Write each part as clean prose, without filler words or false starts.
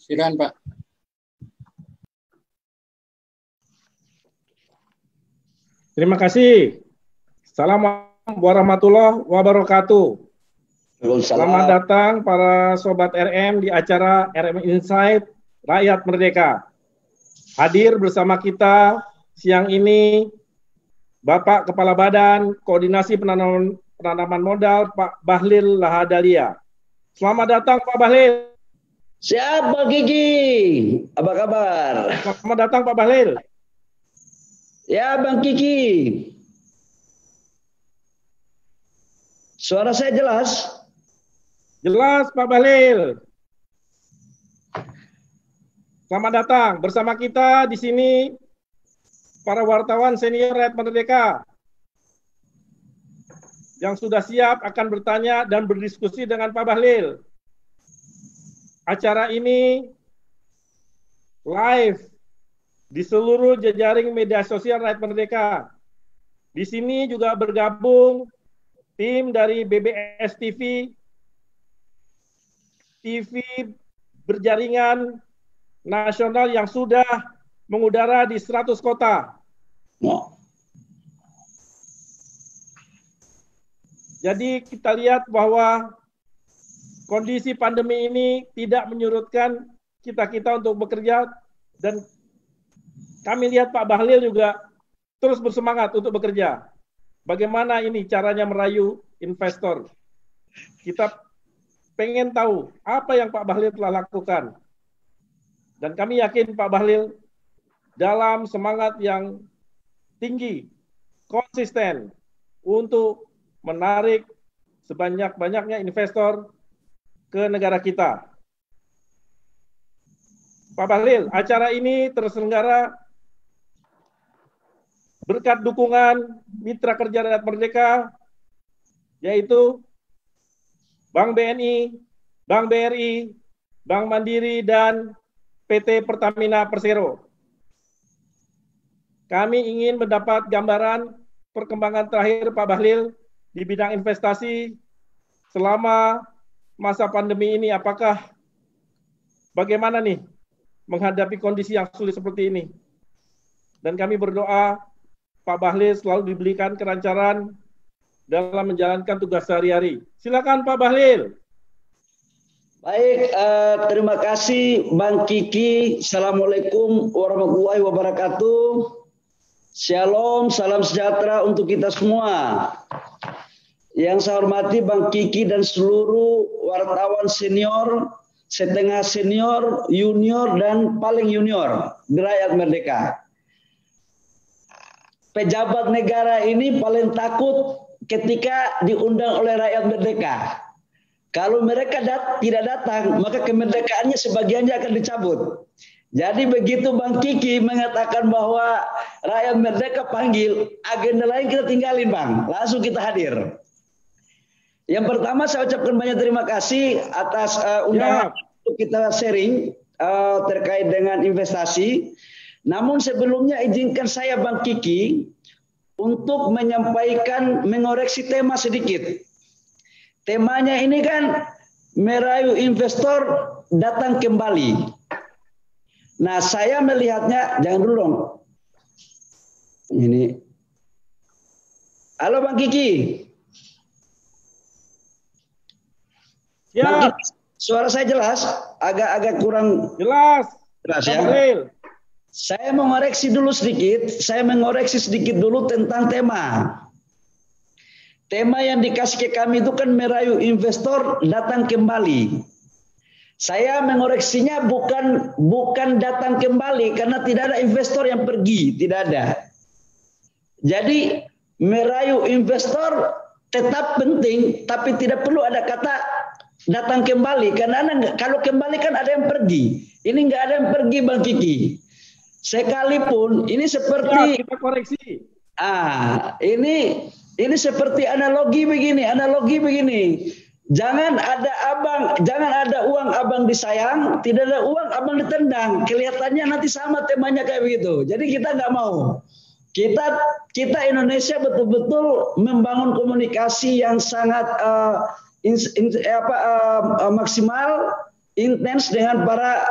Silakan Pak. Terima kasih. Assalamualaikum warahmatullahi wabarakatuh. Selamat datang para Sobat RM di acara RM Insight Rakyat Merdeka. Hadir bersama kita siang ini Bapak Kepala Badan Koordinasi Penanaman Modal Pak Bahlil Lahadalia. Selamat datang Pak Bahlil. Siapa Gigi? Apa kabar? Selamat datang Pak Bahlil. Ya Bang Kiki. Suara saya jelas? Jelas Pak Bahlil. Selamat datang bersama kita di sini para wartawan senior Rakyat Merdeka yang sudah siap akan bertanya dan berdiskusi dengan Pak Bahlil. Acara ini live di seluruh jejaring media sosial Rakyat Merdeka. Di sini juga bergabung tim dari BBS TV, TV berjaringan nasional yang sudah mengudara di 100 kota. Jadi kita lihat bahwa kondisi pandemi ini tidak menyurutkan kita untuk bekerja, dan kami lihat Pak Bahlil juga terus bersemangat untuk bekerja. Bagaimana ini caranya merayu investor? Kita pengen tahu apa yang Pak Bahlil telah lakukan. Dan kami yakin Pak Bahlil dalam semangat yang tinggi, konsisten untuk menarik sebanyak-banyaknya investor ke negara kita. Pak Bahlil, acara ini terselenggara berkat dukungan mitra kerja Rakyat Merdeka, yaitu Bank BNI, Bank BRI, Bank Mandiri, dan PT Pertamina Persero. Kami ingin mendapat gambaran perkembangan terakhir Pak Bahlil di bidang investasi selama masa pandemi ini. Apakah bagaimana nih menghadapi kondisi yang sulit seperti ini? Dan kami berdoa Pak Bahlil selalu diberikan kelancaran dalam menjalankan tugas sehari-hari. Silakan Pak Bahlil. Baik, terima kasih Bang Kiki. Assalamualaikum warahmatullahi wabarakatuh. Shalom, salam sejahtera untuk kita semua. Yang saya hormati Bang Kiki dan seluruh wartawan senior, setengah senior, junior, dan paling junior di Rakyat Merdeka. Pejabat negara ini paling takut ketika diundang oleh Rakyat Merdeka. Kalau mereka tidak datang, maka kemerdekaannya sebagiannya akan dicabut. Jadi begitu Bang Kiki mengatakan bahwa Rakyat Merdeka panggil, agenda lain kita tinggalin Bang, langsung kita hadir. Yang pertama saya ucapkan banyak terima kasih atas undangan untuk kita sharing terkait dengan investasi. Namun sebelumnya izinkan saya Bang Kiki untuk menyampaikan, mengoreksi tema sedikit. Temanya ini kan merayu investor datang kembali. Nah, saya melihatnya, jangan dulu dong. Ini. Halo Bang Kiki. Ya. Bang Kiki, suara saya jelas? Agak kurang jelas. Jelas ya. Saya mengoreksi dulu sedikit. Saya mengoreksi sedikit dulu tentang tema. Tema yang dikasih ke kami itu kan merayu investor datang kembali. Saya mengoreksinya bukan datang kembali karena tidak ada investor yang pergi, tidak ada. Jadi merayu investor tetap penting, tapi tidak perlu ada kata datang kembali karena kalau kembali kan ada yang pergi. Ini nggak ada yang pergi Bang Kiki. Sekalipun ini seperti kita koreksi. Ini seperti analogi begini. Jangan ada uang abang disayang, tidak ada uang abang ditendang. Kelihatannya nanti sama temanya kayak begitu. Jadi kita nggak mau. Kita Indonesia betul-betul membangun komunikasi yang sangat maksimal intens dengan para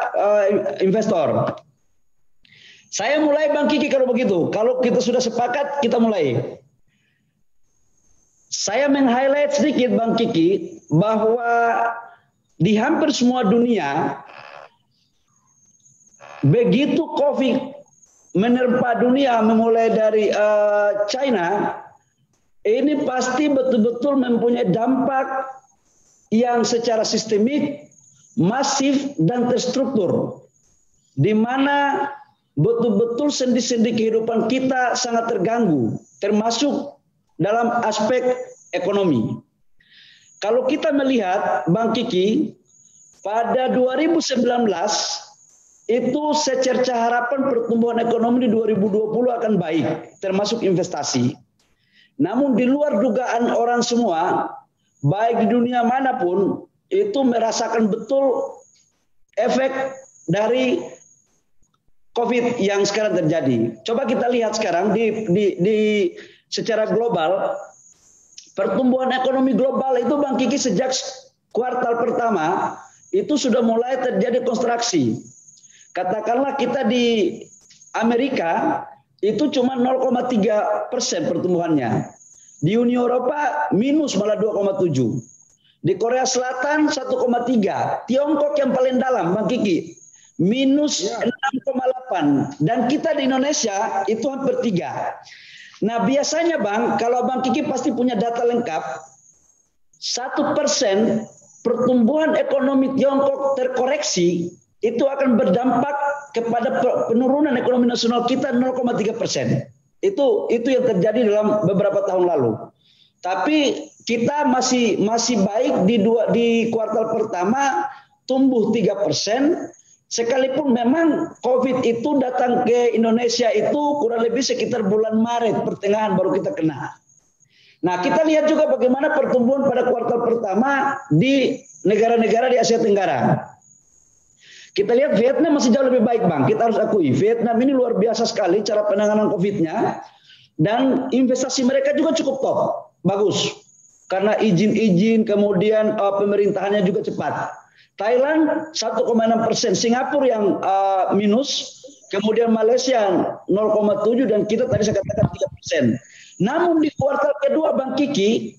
investor. Saya mulai Bang Kiki kalau begitu. Kalau kita sudah sepakat, kita mulai. Saya meng-highlight sedikit Bang Kiki bahwa di hampir semua dunia begitu COVID menerpa dunia memulai dari China, ini pasti betul-betul mempunyai dampak yang secara sistemik, masif dan terstruktur, di mana betul-betul sendi-sendi kehidupan kita sangat terganggu, termasuk dalam aspek ekonomi. Kalau kita melihat Bang Kiki, pada 2019 itu secerca harapan pertumbuhan ekonomi di 2020 akan baik, termasuk investasi. Namun di luar dugaan orang semua, baik di dunia manapun, itu merasakan betul efek dari COVID yang sekarang terjadi. Coba kita lihat sekarang di secara global, pertumbuhan ekonomi global itu Bang Kiki sejak kuartal pertama itu sudah mulai terjadi kontraksi. Katakanlah kita di Amerika itu cuma 0,3% pertumbuhannya. Di Uni Eropa minus malah 2,7. Di Korea Selatan 1,3. Tiongkok yang paling dalam Bang Kiki minus 6,8. Dan kita di Indonesia itu hampir 3. Nah biasanya Bang, kalau Bang Kiki pasti punya data lengkap, 1% pertumbuhan ekonomi Tiongkok terkoreksi itu akan berdampak kepada penurunan ekonomi nasional kita 0,3%. Itu yang terjadi dalam beberapa tahun lalu. Tapi kita masih baik di kuartal pertama tumbuh 3%. Sekalipun memang COVID itu datang ke Indonesia itu kurang lebih sekitar bulan Maret, pertengahan baru kita kena. Nah, kita lihat juga bagaimana pertumbuhan pada kuartal pertama di negara-negara di Asia Tenggara. Kita lihat Vietnam masih jauh lebih baik, Bang. Kita harus akui, Vietnam ini luar biasa sekali cara penanganan COVID-nya. Dan investasi mereka juga cukup top, bagus. Karena izin-izin, kemudian pemerintahannya juga cepat. Thailand 1,6%, Singapura yang minus, kemudian Malaysia 0,7 dan kita tadi saya katakan 3%. Namun di kuartal kedua Bang Kiki,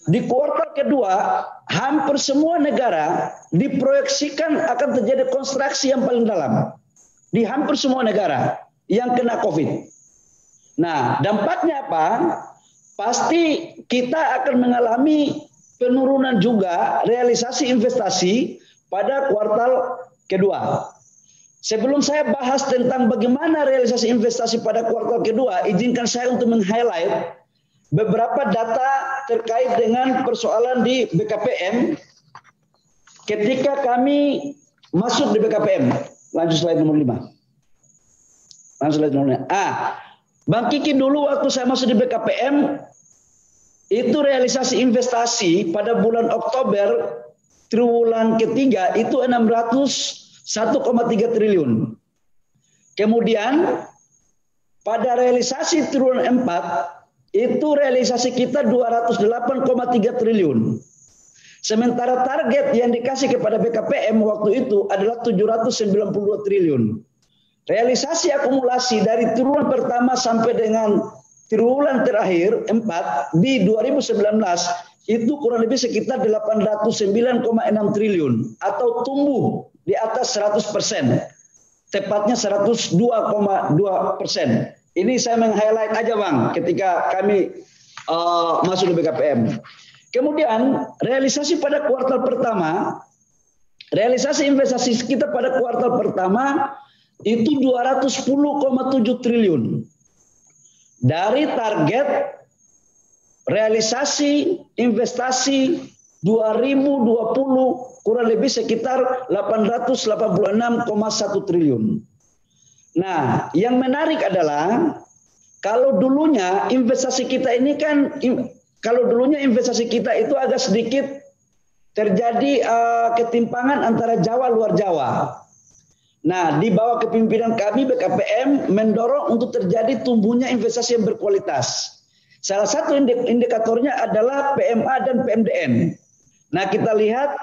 di kuartal kedua hampir semua negara diproyeksikan akan terjadi kontraksi yang paling dalam. Di hampir semua negara yang kena COVID. Nah, dampaknya apa? Pasti kita akan mengalami penurunan juga realisasi investasi pada kuartal kedua. Sebelum saya bahas tentang bagaimana realisasi investasi pada kuartal kedua, izinkan saya untuk meng-highlight beberapa data terkait dengan persoalan di BKPM ketika kami masuk di BKPM. Lanjut slide nomor 5. Lanjut slide nomor 5. Bang Kiki dulu waktu saya masuk di BKPM, itu realisasi investasi pada bulan Oktober triwulan ketiga itu 1,3 triliun. Kemudian pada realisasi triwulan 4 itu realisasi kita 208,3 triliun. Sementara target yang dikasih kepada BKPM waktu itu adalah 792 triliun. Realisasi akumulasi dari triwulan pertama sampai dengan triwulan terakhir 4 di 2019 itu kurang lebih sekitar 809,6 triliun atau tumbuh di atas 100%, tepatnya 102,2%. Ini saya meng-highlight aja Bang ketika kami masuk di BKPM. Kemudian realisasi pada kuartal pertama, realisasi investasi kita pada kuartal pertama itu 210,7 triliun. Dari target realisasi investasi 2020 kurang lebih sekitar 886,1 triliun. Nah, yang menarik adalah kalau dulunya investasi kita ini kan investasi kita itu agak sedikit terjadi ketimpangan antara Jawa luar Jawa. Nah, di bawah kepemimpinan kami BKPM mendorong untuk terjadi tumbuhnya investasi yang berkualitas. Salah satu indikatornya adalah PMA dan PMDN. Nah, kita lihat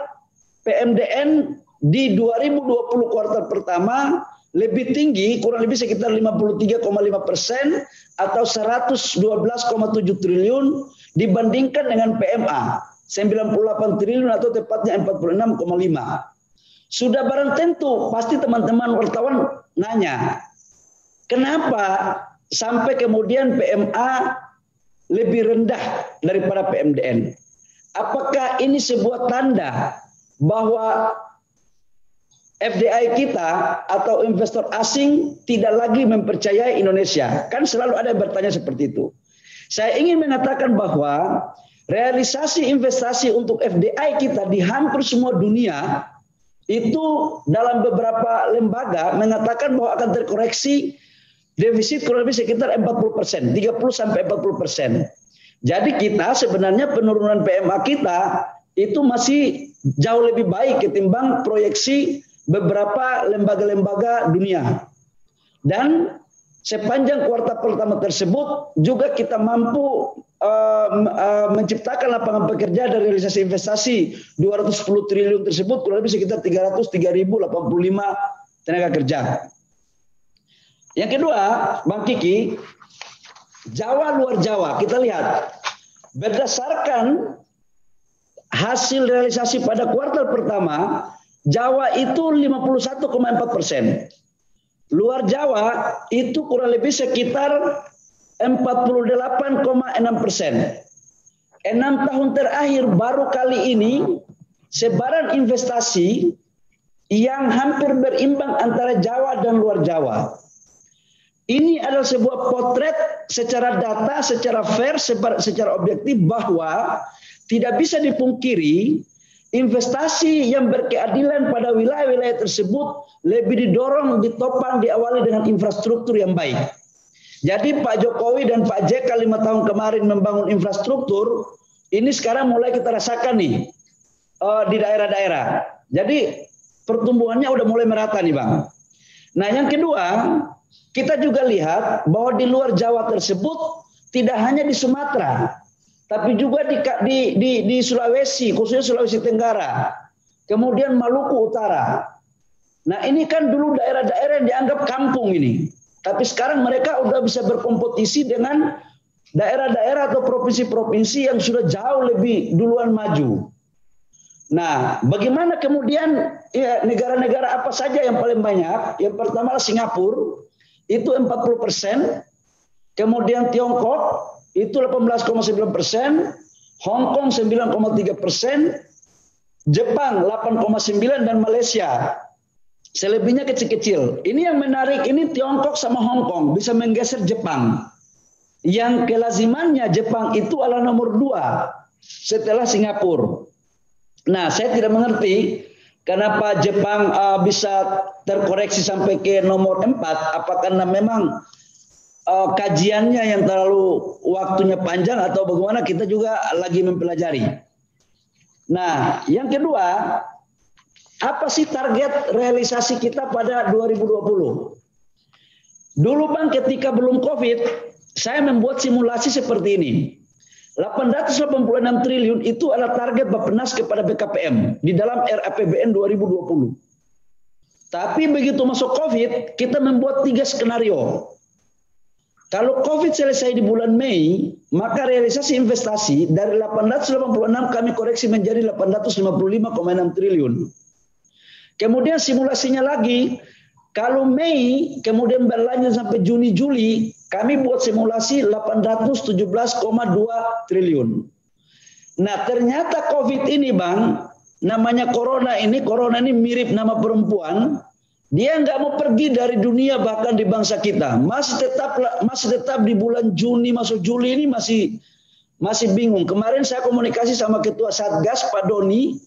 PMDN di 2020 kuartal pertama lebih tinggi, kurang lebih sekitar 53,5% atau 112,7 triliun dibandingkan dengan PMA 98 triliun atau tepatnya 46,5. Sudah barang tentu pasti teman-teman wartawan nanya, kenapa sampai kemudian PMA lebih rendah daripada PMDN? Apakah ini sebuah tanda bahwa FDI kita atau investor asing tidak lagi mempercayai Indonesia? Kan selalu ada yang bertanya seperti itu. Saya ingin mengatakan bahwa realisasi investasi untuk FDI kita di hampir semua dunia itu dalam beberapa lembaga mengatakan bahwa akan terkoreksi defisit kurang lebih sekitar 40%, 30 sampai 40%. Jadi kita sebenarnya penurunan PMA kita itu masih jauh lebih baik ketimbang proyeksi beberapa lembaga-lembaga dunia. Dan sepanjang kuartal pertama tersebut juga kita mampu menciptakan lapangan pekerjaan dari realisasi investasi 210 triliun tersebut kurang lebih sekitar 303.085 tenaga kerja. Yang kedua, Bang Kiki, Jawa luar Jawa, kita lihat berdasarkan hasil realisasi pada kuartal pertama, Jawa itu 51,4%. Luar Jawa itu kurang lebih sekitar 48,6%. 6 tahun terakhir baru kali ini sebaran investasi yang hampir berimbang antara Jawa dan luar Jawa. Ini adalah sebuah potret secara data, secara fair, secara objektif bahwa tidak bisa dipungkiri investasi yang berkeadilan pada wilayah-wilayah tersebut lebih didorong, ditopang, diawali dengan infrastruktur yang baik. Jadi Pak Jokowi dan Pak JK 5 tahun kemarin membangun infrastruktur, ini sekarang mulai kita rasakan nih di daerah-daerah. Jadi pertumbuhannya udah mulai merata nih Bang. Nah yang kedua, kita juga lihat bahwa di luar Jawa tersebut tidak hanya di Sumatera, tapi juga di Sulawesi, khususnya Sulawesi Tenggara, kemudian Maluku Utara. Nah ini kan dulu daerah-daerah yang dianggap kampung ini, tapi sekarang mereka udah bisa berkompetisi dengan daerah-daerah atau provinsi-provinsi yang sudah jauh lebih duluan maju. Nah, bagaimana kemudian ya, negara-negara apa saja yang paling banyak? Yang pertama Singapura itu 40%, kemudian Tiongkok itu 18,9%, Hong Kong 9,3%, Jepang 8,9% dan Malaysia selebihnya kecil-kecil. Ini yang menarik, ini Tiongkok sama Hong Kong bisa menggeser Jepang. Yang kelazimannya Jepang itu adalah nomor 2 setelah Singapura. Nah, saya tidak mengerti kenapa Jepang bisa terkoreksi sampai ke nomor 4. Apakah karena memang kajiannya yang terlalu waktunya panjang atau bagaimana, kita juga lagi mempelajari. Nah, yang kedua, apa sih target realisasi kita pada 2020? Dulu Bang, ketika belum COVID, saya membuat simulasi seperti ini. 886 triliun itu adalah target Bappenas kepada BKPM di dalam RAPBN 2020. Tapi begitu masuk COVID, kita membuat 3 skenario. Kalau COVID selesai di bulan Mei, maka realisasi investasi dari 886 kami koreksi menjadi 855,6 triliun. Kemudian simulasinya lagi, kalau Mei kemudian berlanjut sampai Juni Juli, kami buat simulasi 817,2 triliun. Nah, ternyata COVID ini Bang, namanya corona ini mirip nama perempuan. Dia nggak mau pergi dari dunia, bahkan di bangsa kita. Masih tetap di bulan Juni masuk Juli ini masih bingung. Kemarin saya komunikasi sama Ketua Satgas Pak Doni,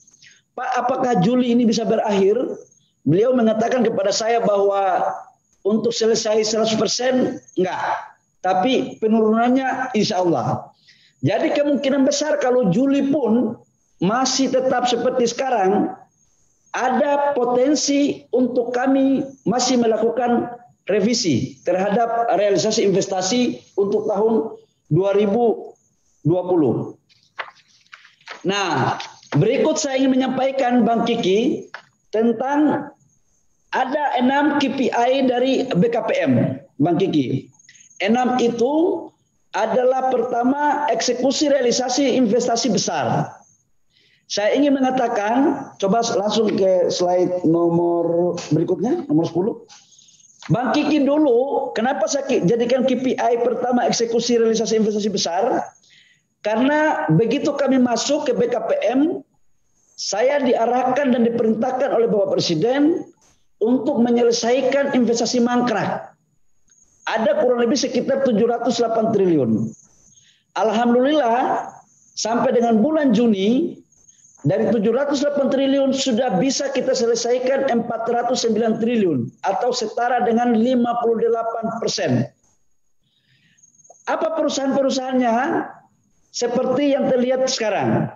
Pak, apakah Juli ini bisa berakhir? Beliau mengatakan kepada saya bahwa untuk selesai 100% enggak, tapi penurunannya insya Allah. Jadi kemungkinan besar kalau Juli pun masih tetap seperti sekarang, ada potensi untuk kami masih melakukan revisi terhadap realisasi investasi untuk tahun 2020. Nah, berikut saya ingin menyampaikan Bang Kiki, tentang ada 6 KPI dari BKPM, Bang Kiki. 6 itu adalah pertama eksekusi realisasi investasi besar. Saya ingin mengatakan, coba langsung ke slide nomor berikutnya, nomor 10. Bang Kiki dulu, kenapa saya jadikan KPI pertama eksekusi realisasi investasi besar? Karena begitu kami masuk ke BKPM, saya diarahkan dan diperintahkan oleh Bapak Presiden untuk menyelesaikan investasi mangkrak. Ada kurang lebih sekitar 708 triliun. Alhamdulillah, sampai dengan bulan Juni, dari 708 triliun sudah bisa kita selesaikan 409 triliun atau setara dengan 58%. Apa perusahaan-perusahaannya? Seperti yang terlihat sekarang.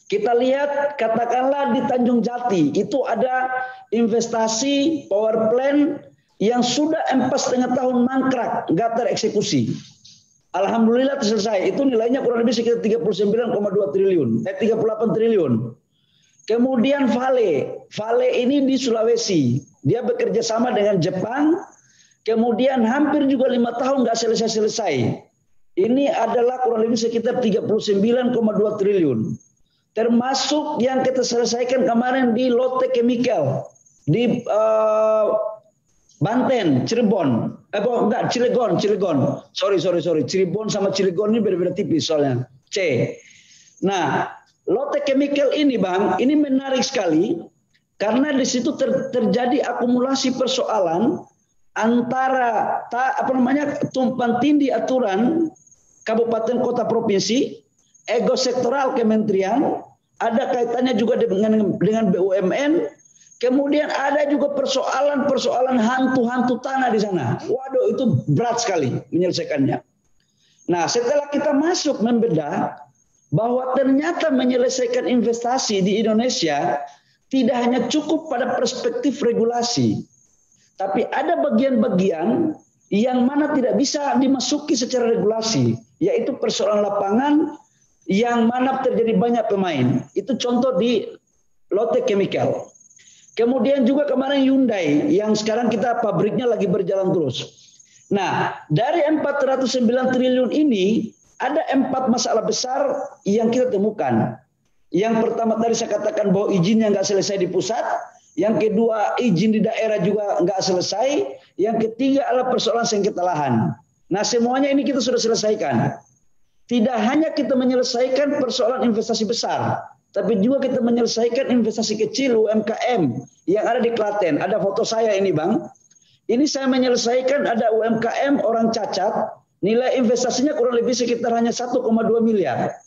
Kita lihat katakanlah di Tanjung Jati itu ada investasi power plant yang sudah 4,5 tahun mangkrak, nggak tereksekusi. Alhamdulillah selesai. Itu nilainya kurang lebih sekitar 39,2 triliun, 38 triliun. Kemudian Vale ini di Sulawesi. Dia bekerja sama dengan Jepang. Kemudian hampir juga 5 tahun nggak selesai-selesai. Ini adalah kurang lebih sekitar 39,2 triliun. Termasuk yang kita selesaikan kemarin di Lotte Chemical di Banten, Cirebon. Cilegon. Sorry. Cirebon sama Cilegon ini berbeda tipis soalnya. Nah, Lotte Chemical ini, Bang, ini menarik sekali karena di situ terjadi akumulasi persoalan antara tumpang tindih aturan kabupaten kota provinsi, ego sektoral kementerian, ada kaitannya juga dengan BUMN. Kemudian ada juga persoalan hantu-hantu tanah di sana. Waduh, itu berat sekali menyelesaikannya. Nah, setelah kita masuk membedah bahwa ternyata menyelesaikan investasi di Indonesia tidak hanya cukup pada perspektif regulasi, tapi ada bagian-bagian yang mana tidak bisa dimasuki secara regulasi, yaitu persoalan lapangan yang mana terjadi banyak pemain. Itu contoh di Lotte Chemical. Kemudian juga kemarin Hyundai yang sekarang kita pabriknya lagi berjalan terus. Nah, dari 409 triliun ini ada 4 masalah besar yang kita temukan. Yang pertama tadi saya katakan bahwa izinnya nggak selesai di pusat. Yang kedua, izin di daerah juga nggak selesai. Yang ketiga adalah persoalan sengketa lahan. Nah, semuanya ini kita sudah selesaikan. Tidak hanya kita menyelesaikan persoalan investasi besar, tapi juga kita menyelesaikan investasi kecil UMKM yang ada di Klaten. Ada foto saya ini, Bang. Ini saya menyelesaikan ada UMKM orang cacat, nilai investasinya kurang lebih sekitar hanya 1,2 miliar.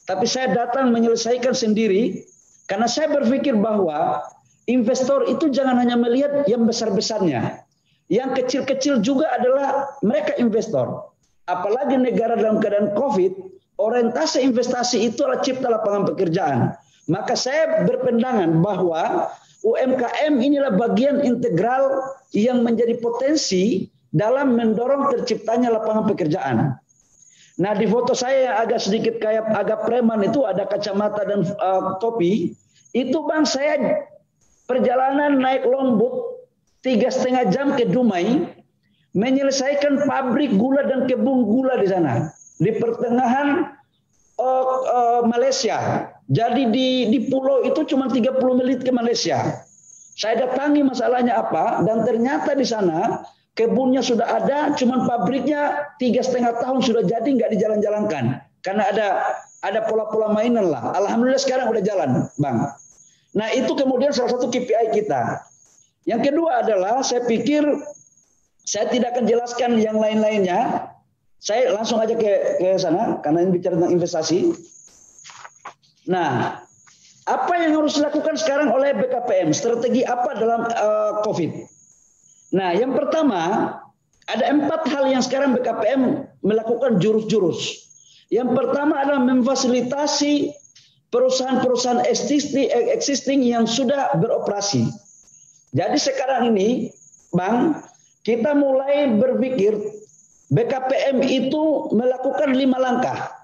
Tapi saya datang menyelesaikan sendiri karena saya berpikir bahwa investor itu jangan hanya melihat yang besar-besarnya. Yang kecil-kecil juga adalah mereka investor. Apalagi negara dalam keadaan COVID, orientasi investasi itu adalah cipta lapangan pekerjaan. Maka saya berpendangan bahwa UMKM inilah bagian integral yang menjadi potensi dalam mendorong terciptanya lapangan pekerjaan. Nah, di foto saya yang agak sedikit kayak agak preman itu ada kacamata dan topi. Itu, Bang, saya perjalanan naik longboat 3,5 jam ke Dumai, menyelesaikan pabrik gula dan kebun gula di sana di pertengahan Malaysia. Jadi di pulau itu cuma 30 menit ke Malaysia. Saya datangi masalahnya apa, dan ternyata di sana kebunnya sudah ada, cuma pabriknya 3,5 tahun sudah jadi nggak dijalan-jalankan karena ada pola-pola mainan lah. Alhamdulillah sekarang udah jalan, Bang. Nah, itu kemudian salah satu KPI kita. Yang kedua adalah saya pikir saya tidak akan jelaskan yang lain-lainnya. Saya langsung aja ke sana karena ini bicara tentang investasi. Nah, apa yang harus dilakukan sekarang oleh BKPM? Strategi apa dalam COVID? Nah, yang pertama ada 4 hal yang sekarang BKPM melakukan jurus-jurus. Yang pertama adalah memfasilitasi perusahaan-perusahaan existing yang sudah beroperasi. Jadi sekarang ini, Bang, kita mulai berpikir BKPM itu melakukan 5 langkah.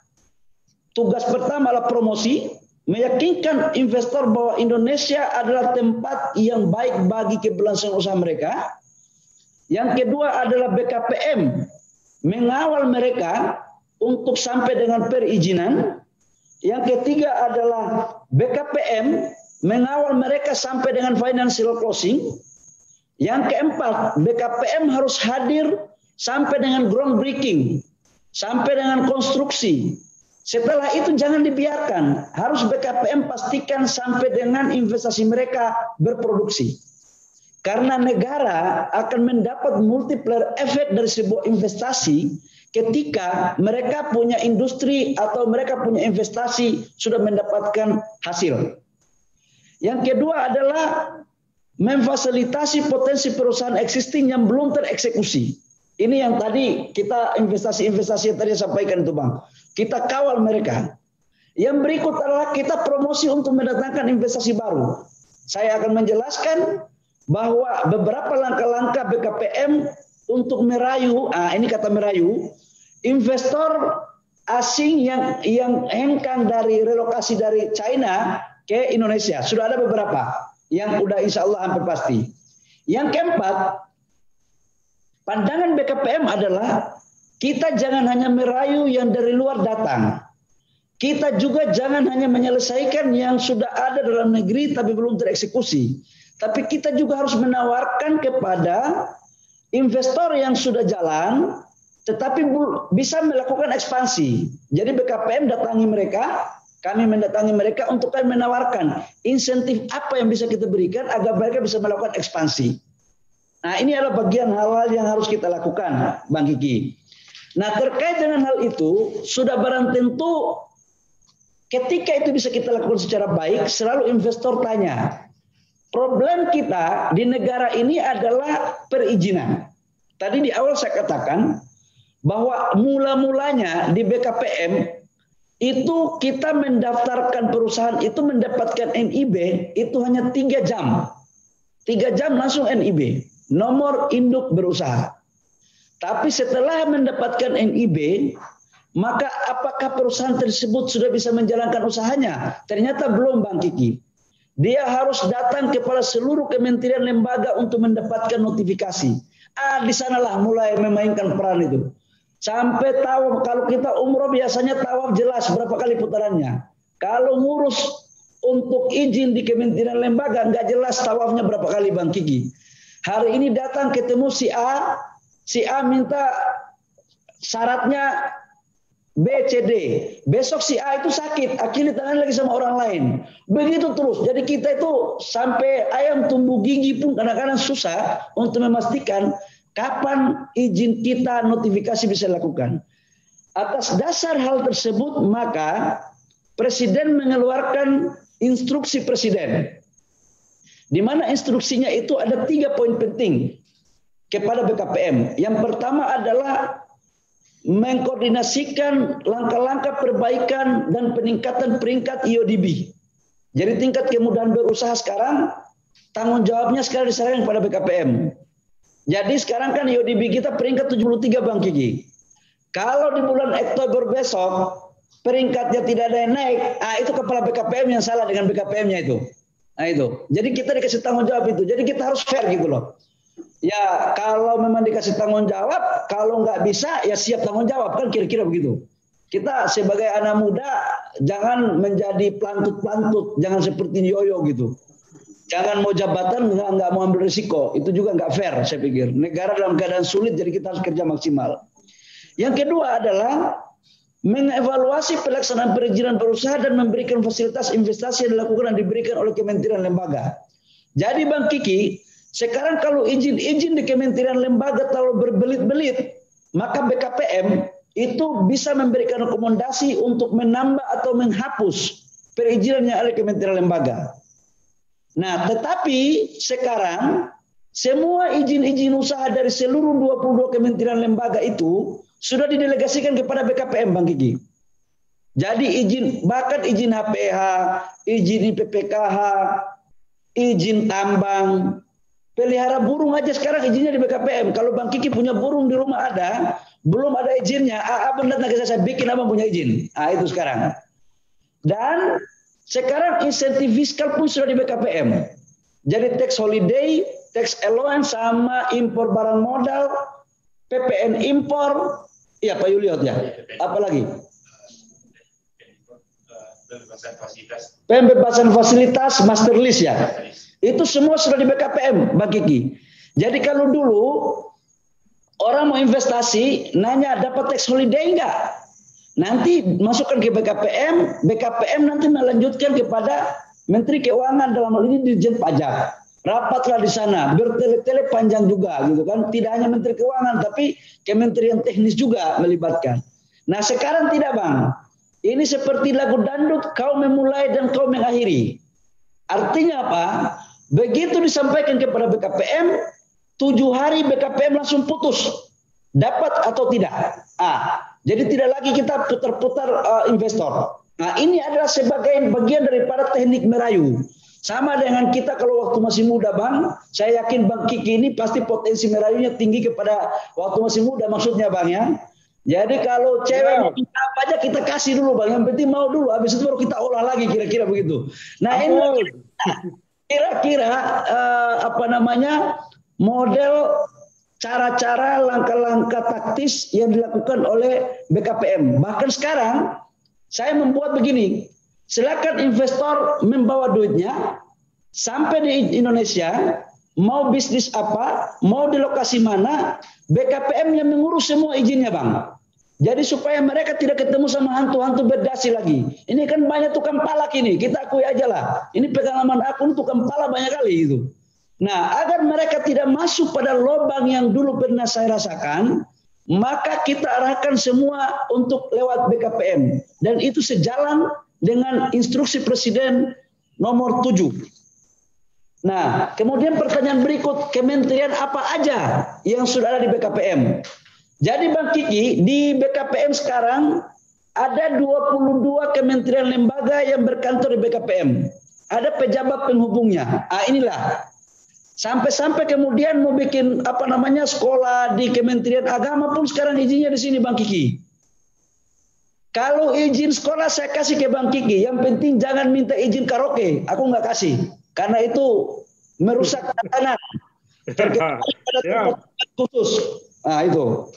Tugas pertama adalah promosi, meyakinkan investor bahwa Indonesia adalah tempat yang baik bagi keberlangsungan usaha mereka. Yang kedua adalah BKPM mengawal mereka untuk sampai dengan perizinan. Yang ketiga adalah BKPM mengawal mereka sampai dengan financial closing. Yang keempat, BKPM harus hadir sampai dengan groundbreaking, sampai dengan konstruksi. Setelah itu jangan dibiarkan, harus BKPM pastikan sampai dengan investasi mereka berproduksi. Karena negara akan mendapat multiplier efek dari sebuah investasi ketika mereka punya industri atau mereka punya investasi sudah mendapatkan hasil. Yang kedua adalah memfasilitasi potensi perusahaan existing yang belum tereksekusi. Ini yang tadi kita investasi-investasi yang tadi sampaikan itu Bang. Kita kawal mereka. Yang berikut adalah kita promosi untuk mendatangkan investasi baru. Saya akan menjelaskan bahwa beberapa langkah-langkah BKPM untuk merayu, ini kata merayu, investor asing yang hengkang dari relokasi dari China ke Indonesia. Sudah ada beberapa yang udah insya Allah hampir pasti. Yang keempat, pandangan BKPM adalah kita jangan hanya merayu yang dari luar datang. Kita juga jangan hanya menyelesaikan yang sudah ada dalam negeri tapi belum tereksekusi. Tapi kita juga harus menawarkan kepada investor yang sudah jalan tetapi bisa melakukan ekspansi. Jadi BKPM datangi mereka, kami mendatangi mereka untuk kami menawarkan insentif apa yang bisa kita berikan agar mereka bisa melakukan ekspansi. Nah, ini adalah bagian hal-hal yang harus kita lakukan, Bang Kiki. Nah, terkait dengan hal itu, sudah barang tentu ketika itu bisa kita lakukan secara baik, selalu investor tanya, problem kita di negara ini adalah perizinan. Tadi di awal saya katakan bahwa mula-mulanya di BKPM itu kita mendaftarkan perusahaan itu mendapatkan NIB itu hanya 3 jam. 3 jam langsung NIB, nomor induk berusaha. Tapi setelah mendapatkan NIB, maka apakah perusahaan tersebut sudah bisa menjalankan usahanya? Ternyata belum, Bang Kiki. Dia harus datang kepada seluruh kementerian lembaga untuk mendapatkan notifikasi. Di sanalah mulai memainkan peran itu. Sampai tawaf, kalau kita umroh biasanya tawaf jelas berapa kali putarannya. Kalau ngurus untuk izin di kementerian lembaga nggak jelas tawafnya berapa kali, Bang Kiki. Hari ini datang ketemu si A minta syaratnya B, C, D. Besok si A itu sakit, akhirnya tangan lagi sama orang lain. Begitu terus. Jadi kita itu sampai ayam tumbuh gigi pun kadang-kadang susah untuk memastikan kapan izin kita notifikasi bisa dilakukan. Atas dasar hal tersebut, maka Presiden mengeluarkan instruksi Presiden. Di mana instruksinya itu ada 3 poin penting kepada BKPM. Yang pertama adalah mengkoordinasikan langkah-langkah perbaikan dan peningkatan peringkat IODB. Jadi tingkat kemudahan berusaha sekarang, tanggung jawabnya sekarang diserahkan kepada BKPM. Jadi sekarang kan IODB kita peringkat 73, Bang Kiki. Kalau di bulan Oktober besok peringkatnya tidak ada yang naik, itu kepala BKPM yang salah dengan BKPM-nya itu. Nah itu. Jadi kita dikasih tanggung jawab itu. Jadi kita harus fair gitu loh. Ya kalau memang dikasih tanggung jawab, kalau nggak bisa ya siap tanggung jawab, kan kira-kira begitu. Kita sebagai anak muda jangan menjadi plantut-plantut, jangan seperti yoyo gitu. Jangan mau jabatan nggak mau ambil risiko, itu juga nggak fair saya pikir. Negara dalam keadaan sulit jadi kita harus kerja maksimal. Yang kedua adalah mengevaluasi pelaksanaan perizinan berusaha dan memberikan fasilitas investasi yang dilakukan dan diberikan oleh kementerian lembaga. Jadi Bang Kiki, sekarang kalau izin-izin di kementerian lembaga terlalu berbelit-belit, maka BKPM itu bisa memberikan rekomendasi untuk menambah atau menghapus perizinan yang ada di kementerian lembaga. Nah, tetapi sekarang semua izin-izin usaha dari seluruh 22 kementerian lembaga itu sudah didelegasikan kepada BKPM, Bang Kiki. Jadi bahkan izin HPH, izin IPPKH, izin tambang, pelihara burung aja sekarang izinnya di BKPM. Kalau Bang Kiki punya burung di rumah ada, belum ada izinnya, abang datang ke saya bikin abang punya izin. Itu sekarang. Dan Sekarang insentif fiskal pun sudah di BKPM. Jadi tax holiday, tax allowance sama impor barang modal, PPN impor, ya Pak Yuliot ya. Apalagi? Pembebasan fasilitas master list ya. Itu semua sudah di BKPM, Bang Kiki. Jadi kalau dulu orang mau investasi, nanya dapat tax holiday enggak? Nanti masukkan ke BKPM, BKPM nanti melanjutkan kepada Menteri Keuangan, dalam hal ini Dirjen Pajak. Rapatlah di sana, bertele-tele panjang juga gitu kan. Tidak hanya Menteri Keuangan, tapi Kementerian Teknis juga melibatkan. Nah sekarang tidak Bang. Ini seperti lagu dangdut, kau memulai dan kau mengakhiri. Artinya apa? Begitu disampaikan kepada BKPM, 7 hari BKPM langsung putus. Dapat atau tidak. Jadi tidak lagi kita putar-putar investor. Nah ini adalah sebagai bagian daripada teknik merayu. Sama dengan kita kalau waktu masih muda Bang, saya yakin Bang Kiki ini pasti potensi merayunya tinggi kepada waktu masih muda maksudnya Bang ya. Jadi kalau cewek mau minta apa aja kita kasih dulu Bang, yang penting mau dulu, habis itu baru kita olah lagi kira-kira begitu. Nah ini kira-kira model cara-cara langkah-langkah taktis yang dilakukan oleh BKPM. Bahkan sekarang saya membuat begini, silakan investor membawa duitnya sampai di Indonesia, mau bisnis apa, mau di lokasi mana, BKPM yang mengurus semua izinnya Bang. Jadi supaya mereka tidak ketemu sama hantu-hantu berdasi lagi. Ini kan banyak tukang palak ini, kita akui aja lah. Ini pengalaman aku, tukang palak banyak kali itu. Nah, agar mereka tidak masuk pada lubang yang dulu pernah saya rasakan, maka kita arahkan semua untuk lewat BKPM. Dan itu sejalan dengan instruksi Presiden nomor 7. Nah, kemudian pertanyaan berikut, kementerian apa aja yang sudah ada di BKPM? Jadi Bang Kiki, di BKPM sekarang ada 22 kementerian lembaga yang berkantor di BKPM. Ada pejabat penghubungnya. Inilah. Sampai-sampai kemudian mau bikin sekolah di Kementerian Agama pun sekarang izinnya di sini Bang Kiki. Kalau izin sekolah saya kasih ke Bang Kiki, yang penting jangan minta izin karaoke. Aku nggak kasih, karena itu merusak tatanan. Khusus. Nah itu.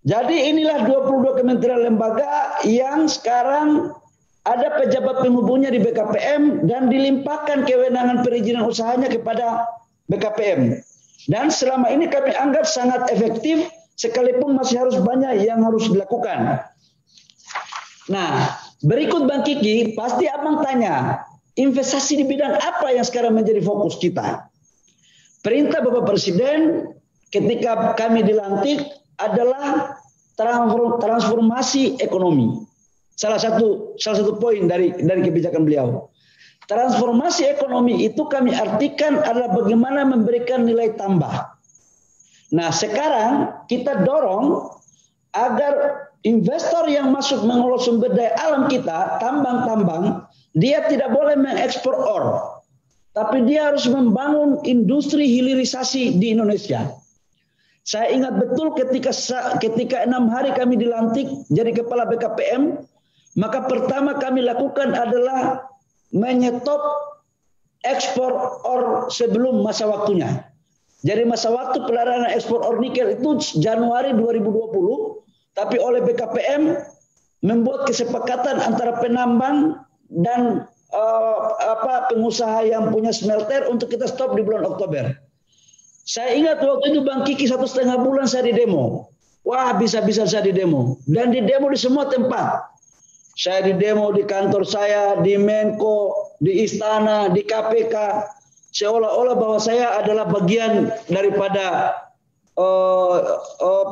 Jadi inilah 22 kementerian lembaga yang sekarang ada pejabat penghubungnya di BKPM dan dilimpahkan kewenangan perizinan usahanya kepada BKPM. Dan selama ini kami anggap sangat efektif, sekalipun masih harus banyak yang harus dilakukan. Nah, berikut Bang Kiki, pasti Abang tanya, investasi di bidang apa yang sekarang menjadi fokus kita? Perintah Bapak Presiden ketika kami dilantik adalah transformasi ekonomi. Salah satu poin dari kebijakan beliau. Transformasi ekonomi itu kami artikan adalah bagaimana memberikan nilai tambah. Nah, sekarang kita dorong agar investor yang masuk mengolah sumber daya alam kita, tambang-tambang, dia tidak boleh mengekspor ore, tapi dia harus membangun industri hilirisasi di Indonesia. Saya ingat betul ketika 6 hari kami dilantik jadi kepala BKPM, maka pertama kami lakukan adalah menyetop ekspor ore sebelum masa waktunya. Jadi masa waktu pelarangan ekspor ore nikel itu Januari 2020, tapi oleh BKPM membuat kesepakatan antara penambang dan pengusaha yang punya smelter untuk kita stop di bulan Oktober. Saya ingat waktu itu Bang Kiki 1,5 bulan saya di demo. Wah, bisa-bisa saya di demo. Dan di demo di semua tempat. Saya di demo di kantor saya, di Menko, di Istana, di KPK. Seolah-olah bahwa saya adalah bagian daripada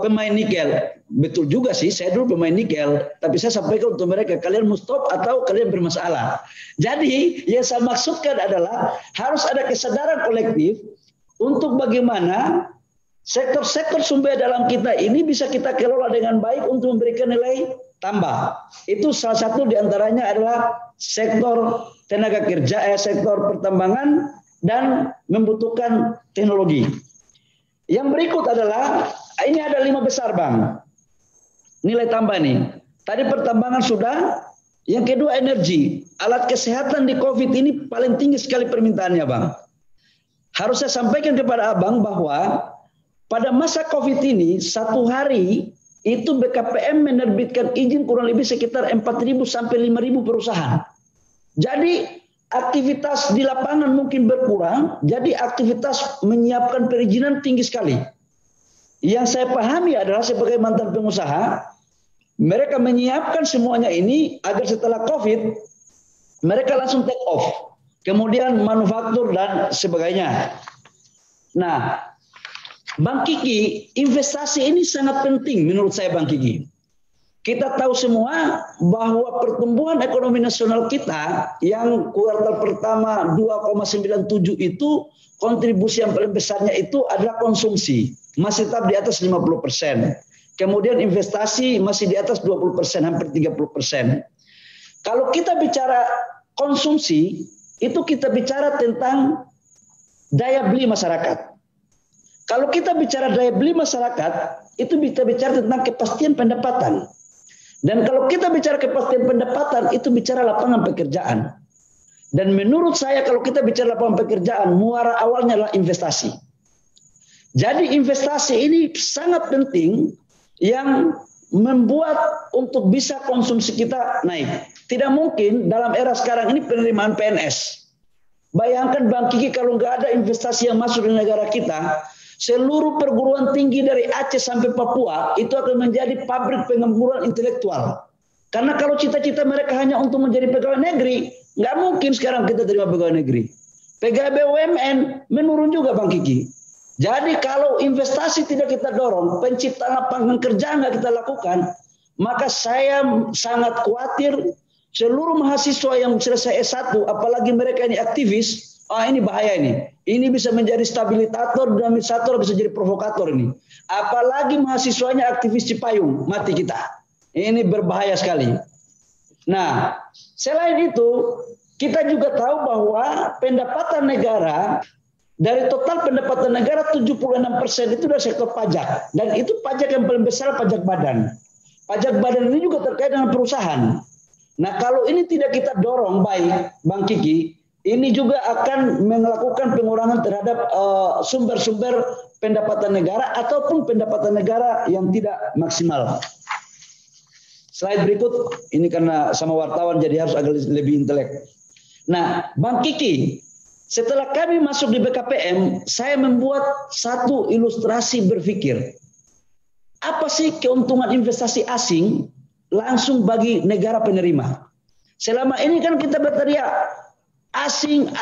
pemain nikel. Betul juga sih, saya dulu pemain nikel. Tapi saya sampaikan untuk mereka, kalian mau stop atau kalian bermasalah. Jadi yang saya maksudkan adalah harus ada kesadaran kolektif untuk bagaimana sektor-sektor sumber dalam kita ini bisa kita kelola dengan baik untuk memberikan nilai tambah. Itu salah satu diantaranya adalah sektor tenaga kerja, sektor pertambangan dan membutuhkan teknologi. Yang berikut adalah, ini ada 5 besar Bang, nilai tambah nih. Tadi pertambangan sudah, Yang kedua energi. Alat kesehatan di COVID ini paling tinggi sekali permintaannya, Bang. Harus saya sampaikan kepada Abang bahwa pada masa COVID ini, satu hari itu BKPM menerbitkan izin kurang lebih sekitar 4.000 sampai 5.000 perusahaan. Jadi aktivitas di lapangan mungkin berkurang, jadi aktivitas menyiapkan perizinan tinggi sekali. Yang saya pahami adalah sebagai mantan pengusaha, mereka menyiapkan semuanya ini agar setelah COVID, mereka langsung take off. Kemudian manufaktur dan sebagainya. Nah, Bang Kiki, investasi ini sangat penting menurut saya, Bang Kiki. Kita tahu semua bahwa pertumbuhan ekonomi nasional kita yang kuartal pertama 2,97 itu kontribusi yang paling besarnya itu adalah konsumsi. Masih tetap di atas 50%. Kemudian investasi masih di atas 20%, hampir 30%. Kalau kita bicara konsumsi, itu kita bicara tentang daya beli masyarakat. Kalau kita bicara daya beli masyarakat, itu kita bicara tentang kepastian pendapatan. Dan kalau kita bicara kepastian pendapatan, itu bicara lapangan pekerjaan. Dan menurut saya kalau kita bicara lapangan pekerjaan, muara awalnya adalah investasi. Jadi investasi ini sangat penting yang membuat untuk bisa konsumsi kita naik. Tidak mungkin dalam era sekarang ini penerimaan PNS. Bayangkan Bang Kiki kalau nggak ada investasi yang masuk di negara kita, seluruh perguruan tinggi dari Aceh sampai Papua itu akan menjadi pabrik pengangguran intelektual. Karena kalau cita-cita mereka hanya untuk menjadi pegawai negeri, nggak mungkin sekarang kita terima pegawai negeri. Pegawai BUMN menurun juga Bang Kiki. Jadi kalau investasi tidak kita dorong, penciptaan lapangan kerja nggak kita lakukan, maka saya sangat khawatir seluruh mahasiswa yang selesai S1, apalagi mereka ini aktivis, ini bahaya ini. Ini bisa menjadi stabilitator, dinamisator, bisa jadi provokator ini. Apalagi mahasiswanya aktivis Cipayung, mati kita. Ini berbahaya sekali. Nah, selain itu, kita juga tahu bahwa pendapatan negara, dari total pendapatan negara 76% itu dari sektor pajak. Dan itu pajak yang paling besar, pajak badan. Pajak badan ini juga terkait dengan perusahaan. Nah, kalau ini tidak kita dorong baik, Bang Kiki, ini juga akan melakukan pengurangan terhadap sumber-sumber pendapatan negara ataupun pendapatan negara yang tidak maksimal. Slide berikut, ini karena sama wartawan jadi harus agak lebih intelek. Nah, Bang Kiki, setelah kami masuk di BKPM, saya membuat satu ilustrasi berpikir. Apa sih keuntungan investasi asing langsung bagi negara penerima? Selama ini kan kita berteriak, asing.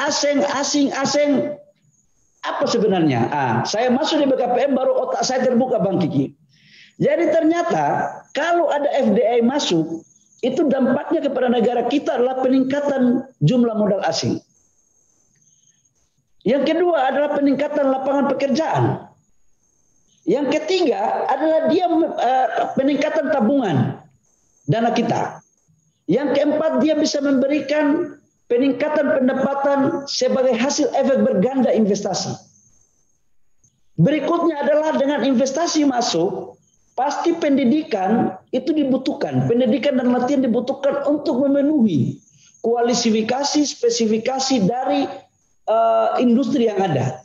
Apa sebenarnya? Saya masuk di BKPM baru otak saya terbuka Bang Kiki. Jadi ternyata kalau ada FDI masuk, itu dampaknya kepada negara kita adalah peningkatan jumlah modal asing. Yang kedua adalah peningkatan lapangan pekerjaan. Yang ketiga adalah dia peningkatan tabungan dana kita. Yang keempat dia bisa memberikan peningkatan pendapatan sebagai hasil efek berganda investasi. Berikutnya adalah dengan investasi masuk, pasti pendidikan itu dibutuhkan. Pendidikan dan latihan dibutuhkan untuk memenuhi kualifikasi, spesifikasi dari industri yang ada.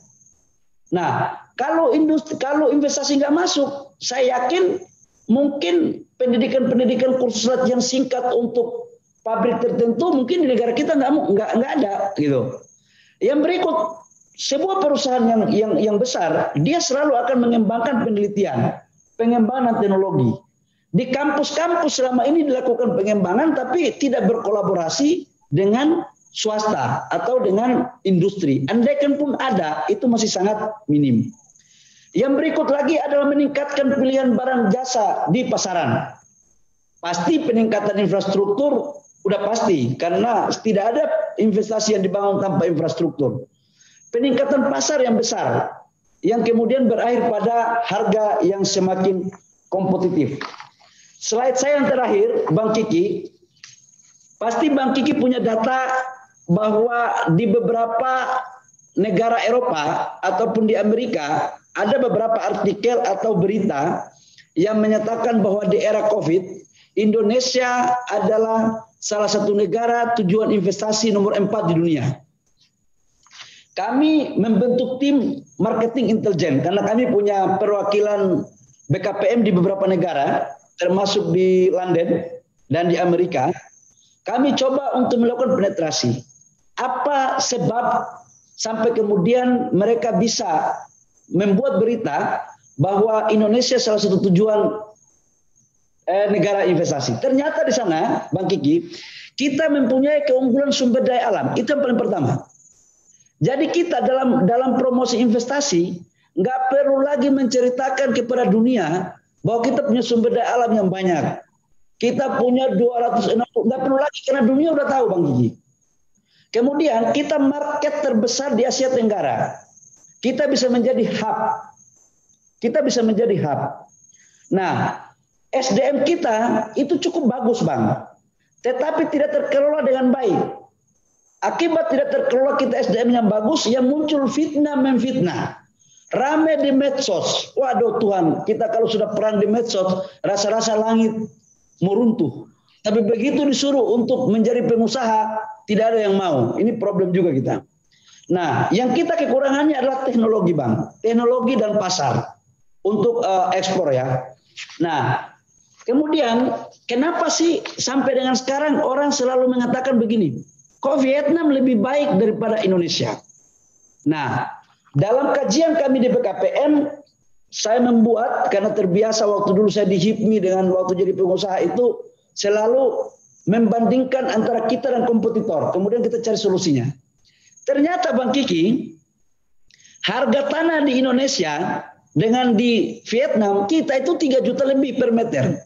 Nah, kalau investasi nggak masuk, saya yakin mungkin pendidikan kursus latihan singkat untuk pabrik tertentu mungkin di negara kita nggak ada gitu. Yang berikut, sebuah perusahaan yang besar dia selalu akan mengembangkan penelitian, pengembangan teknologi. Di kampus-kampus selama ini dilakukan pengembangan tapi tidak berkolaborasi dengan swasta atau dengan industri. Andaikan pun ada, itu masih sangat minim. Yang berikut lagi adalah meningkatkan pilihan barang jasa di pasaran. Pasti peningkatan infrastruktur udah pasti, karena tidak ada investasi yang dibangun tanpa infrastruktur. Peningkatan pasar yang besar, yang kemudian berakhir pada harga yang semakin kompetitif. Slide saya yang terakhir, Bang Kiki, pasti Bang Kiki punya data bahwa di beberapa negara Eropa ataupun di Amerika ada beberapa artikel atau berita yang menyatakan bahwa di era COVID Indonesia adalah salah satu negara tujuan investasi nomor 4 di dunia. Kami membentuk tim marketing intelijen karena kami punya perwakilan BKPM di beberapa negara, termasuk di London dan di Amerika. Kami coba untuk melakukan penetrasi. Apa sebab sampai kemudian mereka bisa membuat berita bahwa Indonesia salah satu tujuan negara investasi. Ternyata di sana, Bang Kiki, kita mempunyai keunggulan sumber daya alam. Itu yang paling pertama. Jadi kita dalam promosi investasi nggak perlu lagi menceritakan kepada dunia bahwa kita punya sumber daya alam yang banyak. Kita punya 260, nggak perlu lagi karena dunia udah tahu, Bang Gigi. Kemudian kita market terbesar di Asia Tenggara. Kita bisa menjadi hub. Nah, SDM kita itu cukup bagus, Bang. Tetapi tidak terkelola dengan baik. Akibat tidak terkelola kita SDM yang bagus, yang muncul fitnah memfitnah. Rame di medsos. Waduh Tuhan, kita kalau sudah perang di medsos, rasa-rasa langit meruntuh. Tapi begitu disuruh untuk menjadi pengusaha, tidak ada yang mau. Ini problem juga kita. Nah, yang kita kekurangannya adalah teknologi, Bang. Teknologi dan pasar untuk ekspor ya. Nah, kemudian kenapa sih sampai dengan sekarang orang selalu mengatakan begini? Kok Vietnam lebih baik daripada Indonesia? Nah, dalam kajian kami di BKPM, saya membuat, karena terbiasa waktu dulu saya di HIPMI dengan waktu jadi pengusaha itu, selalu membandingkan antara kita dan kompetitor. Kemudian kita cari solusinya. Ternyata Bang Kiki, harga tanah di Indonesia dengan di Vietnam, kita itu 3 juta lebih per meter.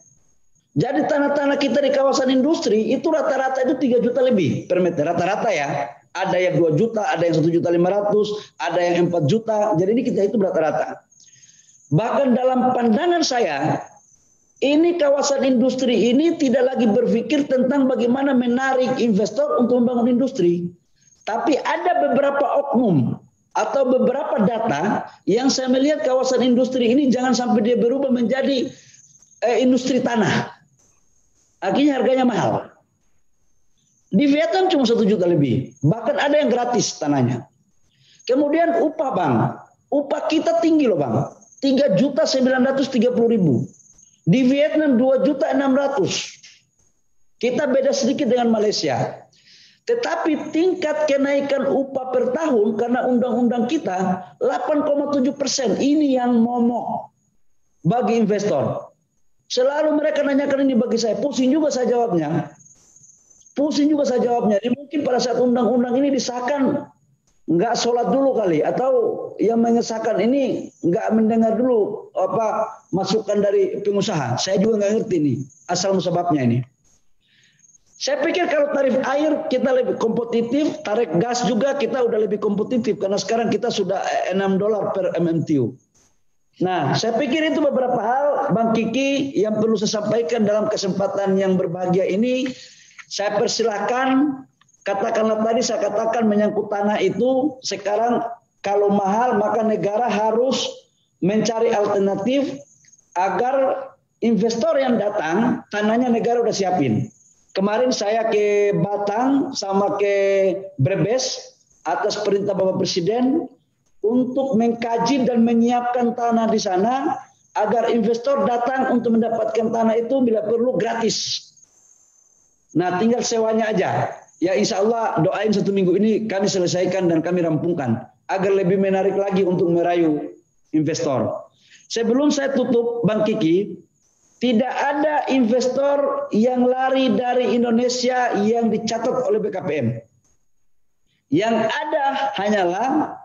Jadi tanah-tanah kita di kawasan industri itu rata-rata itu 3 juta lebih per meter. Rata-rata ya. Ada yang 2 juta, ada yang 1.500.000, ada yang 4 juta. Jadi ini kita itu rata-rata. Bahkan dalam pandangan saya, ini kawasan industri ini tidak lagi berpikir tentang bagaimana menarik investor untuk membangun industri. Tapi ada beberapa oknum atau beberapa data yang saya melihat kawasan industri ini jangan sampai dia berubah menjadi industri tanah. Akhirnya harganya mahal. Di Vietnam cuma 1 juta lebih. Bahkan ada yang gratis tanahnya. Kemudian upah, Bang. Upah kita tinggi loh, Bang. 3.930.000. Di Vietnam 2.600.000. Kita beda sedikit dengan Malaysia. Tetapi tingkat kenaikan upah per tahun karena undang-undang kita 8,7%. Ini yang momok bagi investor. Selalu mereka nanyakan ini bagi saya. Pusing juga saya jawabnya. Jadi mungkin pada saat undang-undang ini disahkan, nggak sholat dulu kali. Atau yang mengesahkan ini nggak mendengar dulu apa masukan dari pengusaha. Saya juga nggak ngerti nih asal musababnya ini. Saya pikir kalau tarif air kita lebih kompetitif, tarif gas juga kita udah lebih kompetitif. Karena sekarang kita sudah $6 per MMTU. Nah, saya pikir itu beberapa hal, Bang Kiki, yang perlu saya sampaikan dalam kesempatan yang berbahagia ini. Saya persilahkan, katakanlah tadi saya katakan menyangkut tanah itu, sekarang kalau mahal maka negara harus mencari alternatif agar investor yang datang, tanahnya negara udah siapin. Kemarin saya ke Batang sama ke Brebes atas perintah Bapak Presiden, untuk mengkaji dan menyiapkan tanah di sana agar investor datang untuk mendapatkan tanah itu bila perlu gratis. Nah, tinggal sewanya aja. Ya insya Allah doain 1 minggu ini kami selesaikan dan kami rampungkan agar lebih menarik lagi untuk merayu investor. Sebelum saya tutup, Bang Kiki, tidak ada investor yang lari dari Indonesia yang dicatat oleh BKPM. Yang ada hanyalah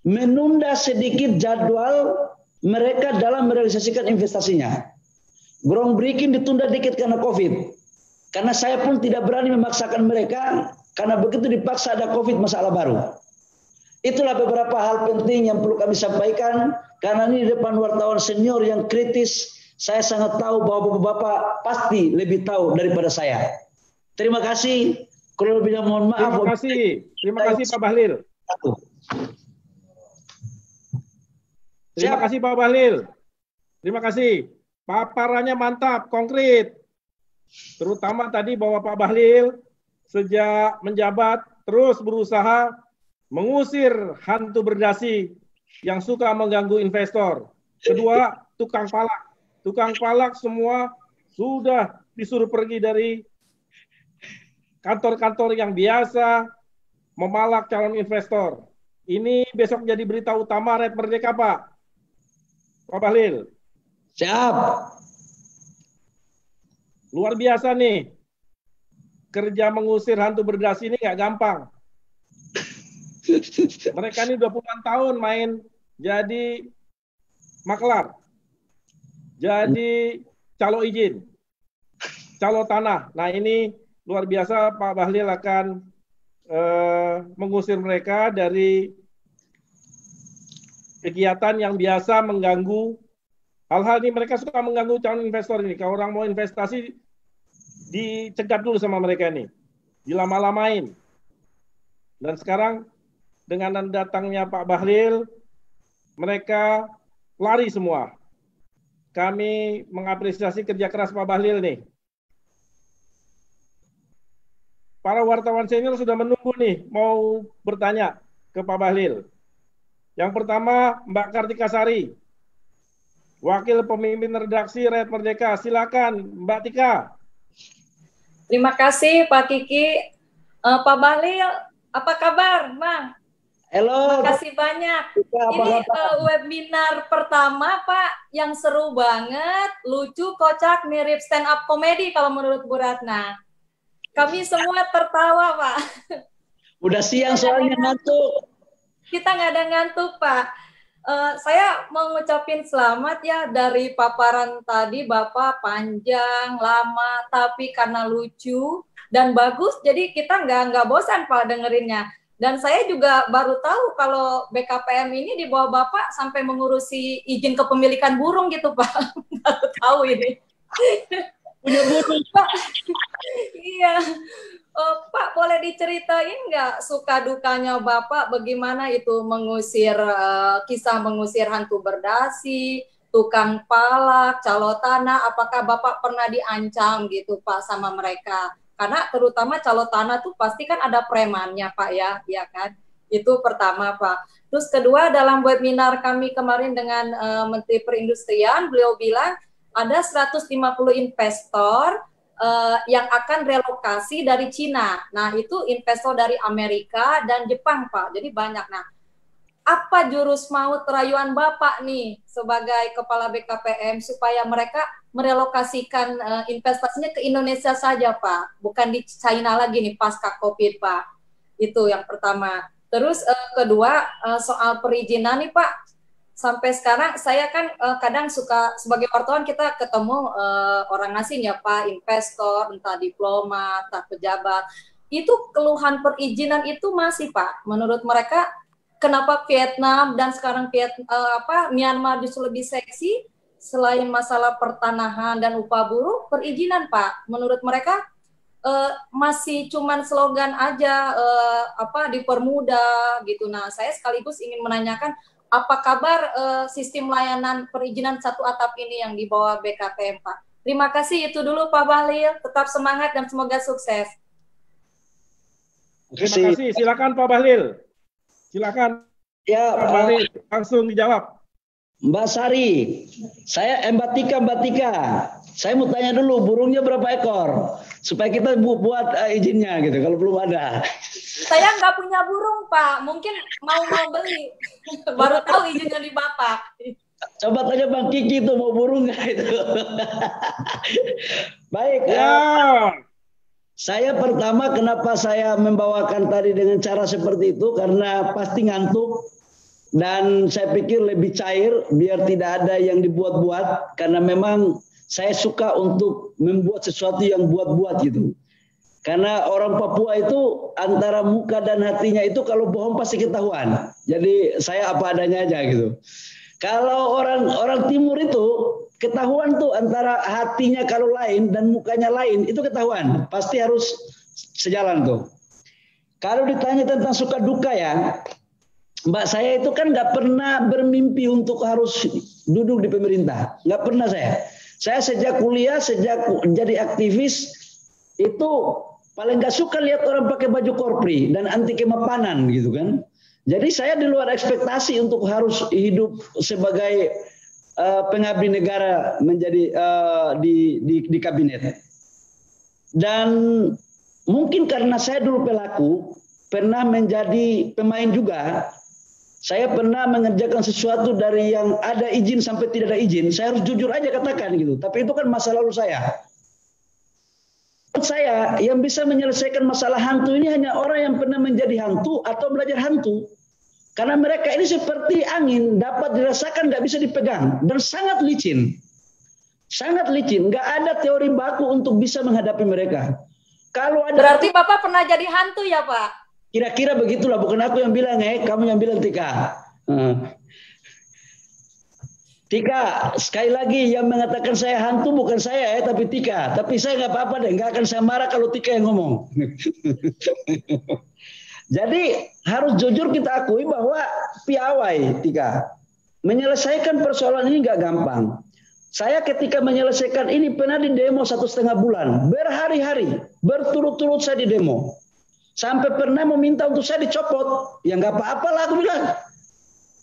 menunda sedikit jadwal mereka dalam merealisasikan investasinya. Groundbreaking ditunda dikit karena COVID. Karena saya pun tidak berani memaksakan mereka, karena begitu dipaksa ada COVID masalah baru. Itulah beberapa hal penting yang perlu kami sampaikan, karena ini di depan wartawan senior yang kritis, saya sangat tahu bahwa bapak-bapak pasti lebih tahu daripada saya. Terima kasih. Kalau lebih mohon maaf. Terima kasih Pak Bahlil. Terima kasih Pak Bahlil. Terima kasih. Paparannya mantap, konkret. Terutama tadi bahwa Pak Bahlil sejak menjabat terus berusaha mengusir hantu berdasi yang suka mengganggu investor. Kedua, tukang palak. Tukang palak semua sudah disuruh pergi dari kantor-kantor yang biasa memalak calon investor. Ini besok jadi berita utama Red Merdeka, Pak. Pak Bahlil. Siap. Luar biasa nih. Kerja mengusir hantu berdasi ini nggak gampang. Mereka ini 20-an tahun main jadi maklar, jadi calo izin, calo tanah. Nah ini luar biasa Pak Bahlil akan mengusir mereka dari kegiatan yang biasa mengganggu hal-hal ini. Mereka suka mengganggu calon investor ini. Kalau orang mau investasi dicegat dulu sama mereka ini, dilama-lamain. Dan sekarang dengan datangnya Pak Bahlil, mereka lari semua. Kami mengapresiasi kerja keras Pak Bahlil nih. Para wartawan senior sudah menunggu nih, mau bertanya ke Pak Bahlil. Yang pertama, Mbak Kartika Sari, Wakil Pemimpin Redaksi Rakyat Merdeka. Silakan, Mbak Tika. Terima kasih Pak Kiki. Pak Bahlil, apa kabar, Bang? Halo. Terima kasih banyak. Ini webinar pertama, Pak, yang seru banget, lucu, kocak, mirip stand up comedy kalau menurut Bu Ratna. Kami semua tertawa, Pak. Udah siang soalnya ngantuk. Kita nggak ada ngantuk, Pak. Saya mau ngucapin selamat ya dari paparan tadi, Bapak panjang, lama, tapi karena lucu dan bagus, jadi kita nggak bosan Pak dengerinnya. Dan saya juga baru tahu kalau BKPM ini di bawah Bapak sampai mengurusi izin kepemilikan burung gitu Pak. Baru tahu ini. Punya burung. Pak, iya. Pak, boleh diceritain nggak suka dukanya Bapak bagaimana itu mengusir, kisah mengusir hantu berdasi, tukang palak, calo tanah, apakah Bapak pernah diancam gitu Pak sama mereka? Karena terutama calo tanah tuh pasti kan ada premannya Pak ya kan? Itu pertama Pak. Terus kedua, dalam webinar kami kemarin dengan Menteri Perindustrian, beliau bilang ada 150 investor yang akan relokasi dari Cina. Nah, itu investor dari Amerika dan Jepang, Pak. Jadi banyak. Nah, apa jurus maut rayuan Bapak nih sebagai Kepala BKPM supaya mereka merelokasikan investasinya ke Indonesia saja, Pak? Bukan di China lagi nih pasca COVID, Pak. Itu yang pertama. Terus kedua, soal perizinan nih, Pak. Sampai sekarang saya kan kadang suka sebagai wartawan kita ketemu orang asing ya Pak, investor, entah diplomat, entah pejabat. Itu keluhan perizinan itu masih Pak. Menurut mereka kenapa Vietnam dan sekarang Myanmar justru lebih seksi selain masalah pertanahan dan upah buruh, perizinan Pak. Menurut mereka masih cuman slogan aja dipermudah gitu. Nah, saya sekaligus ingin menanyakan apa kabar sistem layanan perizinan satu atap ini yang di bawah BKPM, Pak? Terima kasih, itu dulu Pak Bahlil. Tetap semangat dan semoga sukses. Terima kasih. Silakan Pak Bahlil. Silakan. Ya, Pak Bahlil, langsung dijawab. Mbak Sari, Mbak Tika. Saya mau tanya dulu, burungnya berapa ekor? Supaya kita buat izinnya gitu, kalau belum ada. Saya nggak punya burung, Pak. Mungkin mau beli. Baru tahu izinnya di Bapak. Coba tanya Bang Kiki tuh mau burung nggak itu. Baik. Ya. Saya pertama kenapa saya membawakan tadi dengan cara seperti itu, karena pasti ngantuk. Dan saya pikir lebih cair, biar tidak ada yang dibuat-buat. Karena memang saya suka untuk membuat sesuatu yang buat-buat gitu. Karena orang Papua itu antara muka dan hatinya itu kalau bohong pasti ketahuan. Jadi saya apa adanya aja gitu. Kalau orang Timur itu ketahuan tuh antara hatinya kalau lain dan mukanya lain itu ketahuan. Pasti harus sejalan tuh. Kalau ditanya tentang suka duka ya, Mbak, saya itu kan nggak pernah bermimpi untuk harus duduk di pemerintah. Nggak pernah saya. Saya sejak kuliah, sejak jadi aktivis, itu paling nggak suka lihat orang pakai baju korpri dan anti kemapanan gitu kan. Jadi saya di luar ekspektasi untuk harus hidup sebagai pengabdi negara menjadi di kabinet. Dan mungkin karena saya dulu pelaku, pernah menjadi pemain juga. Saya pernah mengerjakan sesuatu dari yang ada izin sampai tidak ada izin. Saya harus jujur aja katakan gitu. Tapi itu kan masa lalu saya. Saya yang bisa menyelesaikan masalah hantu ini hanya orang yang pernah menjadi hantu atau belajar hantu. Karena mereka ini seperti angin, dapat dirasakan, nggak bisa dipegang. Dan sangat licin. Sangat licin. Nggak ada teori baku untuk bisa menghadapi mereka. Kalau ada, berarti Bapak pernah jadi hantu ya, Pak? Kira-kira begitulah, bukan aku yang bilang, kamu yang bilang, Tika. Tika, sekali lagi yang mengatakan saya hantu bukan saya tapi Tika. Tapi saya nggak apa-apa deh, nggak akan saya marah kalau Tika yang ngomong. Jadi harus jujur kita akui bahwa piawai, Tika. Menyelesaikan persoalan ini nggak gampang. Saya ketika menyelesaikan ini pernah di demo 1,5 bulan. Berhari-hari, berturut-turut saya di demo. Sampai pernah meminta untuk saya dicopot. Ya nggak apa-apa lah aku bilang.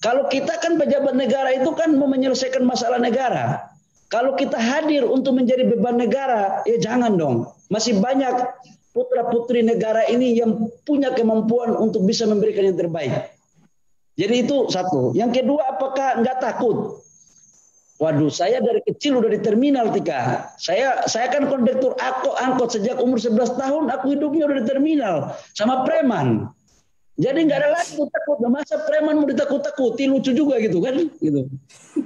Kalau kita kan pejabat negara itu kan mau menyelesaikan masalah negara. Kalau kita hadir untuk menjadi beban negara, ya jangan dong. Masih banyak putra-putri negara ini yang punya kemampuan untuk bisa memberikan yang terbaik. Jadi itu satu. Yang kedua, apakah nggak takut? Waduh, saya dari kecil udah di terminal, Tika. Saya kan kondektur angkot sejak umur 11 tahun, aku hidupnya udah di terminal sama preman. Jadi nggak ada lagi takut. Masa preman mau ditakut-takuti, lucu juga gitu kan? Gitu.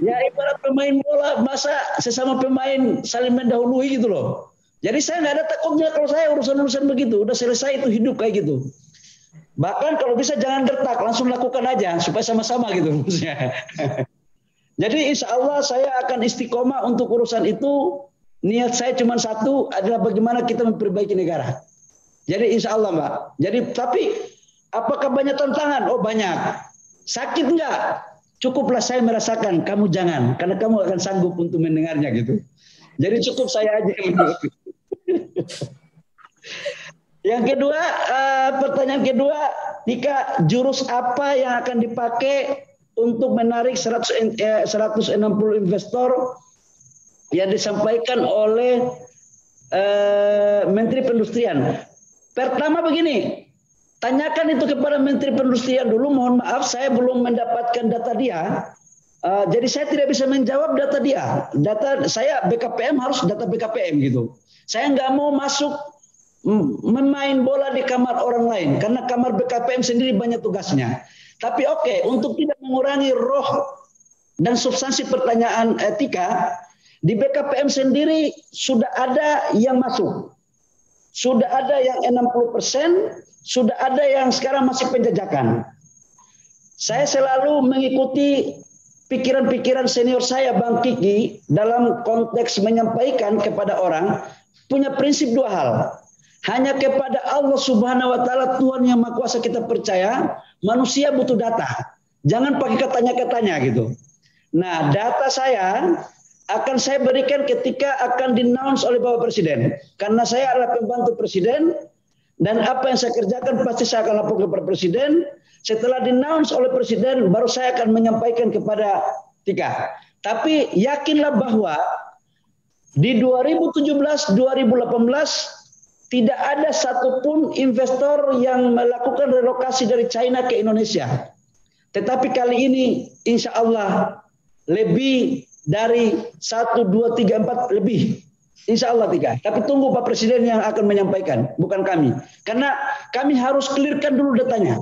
Ya ibarat pemain bola, masa sesama pemain saling mendahului gitu loh. Jadi saya nggak ada takutnya kalau saya urusan-urusan begitu. Udah selesai itu hidup kayak gitu. Bahkan kalau bisa jangan gertak, langsung lakukan aja supaya sama-sama gitu. Jadi insya Allah saya akan istiqomah untuk urusan itu. Niat saya cuma satu adalah bagaimana kita memperbaiki negara. Jadi insya Allah Mbak. Jadi tapi apakah banyak tantangan? Oh banyak. Sakit enggak? Cukuplah saya merasakan. Kamu jangan. Karena kamu akan sanggup untuk mendengarnya gitu. Jadi cukup saya aja. Yang kedua, pertanyaan kedua, Tika, jurus apa yang akan dipakai untuk menarik 160 investor yang disampaikan oleh Menteri Perindustrian. Pertama begini, tanyakan itu kepada Menteri Perindustrian dulu. Mohon maaf, saya belum mendapatkan data dia. Jadi saya tidak bisa menjawab data dia. Data saya BKPM harus data BKPM gitu. Saya nggak mau masuk memain bola di kamar orang lain karena kamar BKPM sendiri banyak tugasnya. Tapi oke, untuk tidak mengurangi roh dan substansi pertanyaan etika, di BKPM sendiri sudah ada yang masuk. Sudah ada yang 60%, sudah ada yang sekarang masih penjajakan. Saya selalu mengikuti pikiran-pikiran senior saya, Bang Kiki, dalam konteks menyampaikan kepada orang, punya prinsip dua hal. Hanya kepada Allah Subhanahu wa Ta'ala, Tuhan yang Maha Kuasa kita percaya. Manusia butuh data. Jangan pakai katanya-katanya gitu. Nah, data saya akan saya berikan ketika akan di-announce oleh Bapak Presiden. Karena saya adalah pembantu Presiden dan apa yang saya kerjakan pasti saya akan laporkan kepada Presiden. Setelah di-announce oleh Presiden, baru saya akan menyampaikan kepada Tika. Tapi yakinlah bahwa di 2017-2018 tidak ada satupun investor yang melakukan relokasi dari China ke Indonesia. Tetapi kali ini insya Allah lebih dari 1, 2, 3, 4 lebih. Insya Allah 3. Tapi tunggu Pak Presiden yang akan menyampaikan, bukan kami. Karena kami harus clearkan dulu datanya.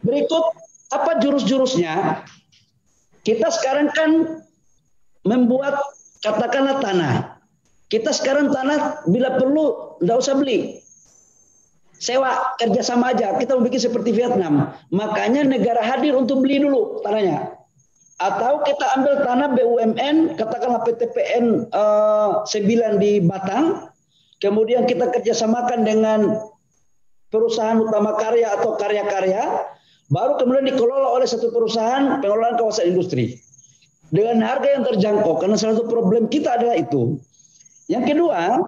Berikut apa jurus-jurusnya? Kita sekarang kan membuat katakanlah tanah. Kita sekarang tanah bila perlu tidak usah beli. Sewa, kerjasama aja. Kita membuat seperti Vietnam. Makanya negara hadir untuk beli dulu tanahnya. Atau kita ambil tanah BUMN, katakanlah PTPN 9 di Batang. Kemudian kita kerjasamakan dengan perusahaan utama karya atau karya-karya. Baru kemudian dikelola oleh satu perusahaan pengelolaan kawasan industri. dengan harga yang terjangkau, karena salah satu problem kita adalah itu. Yang kedua,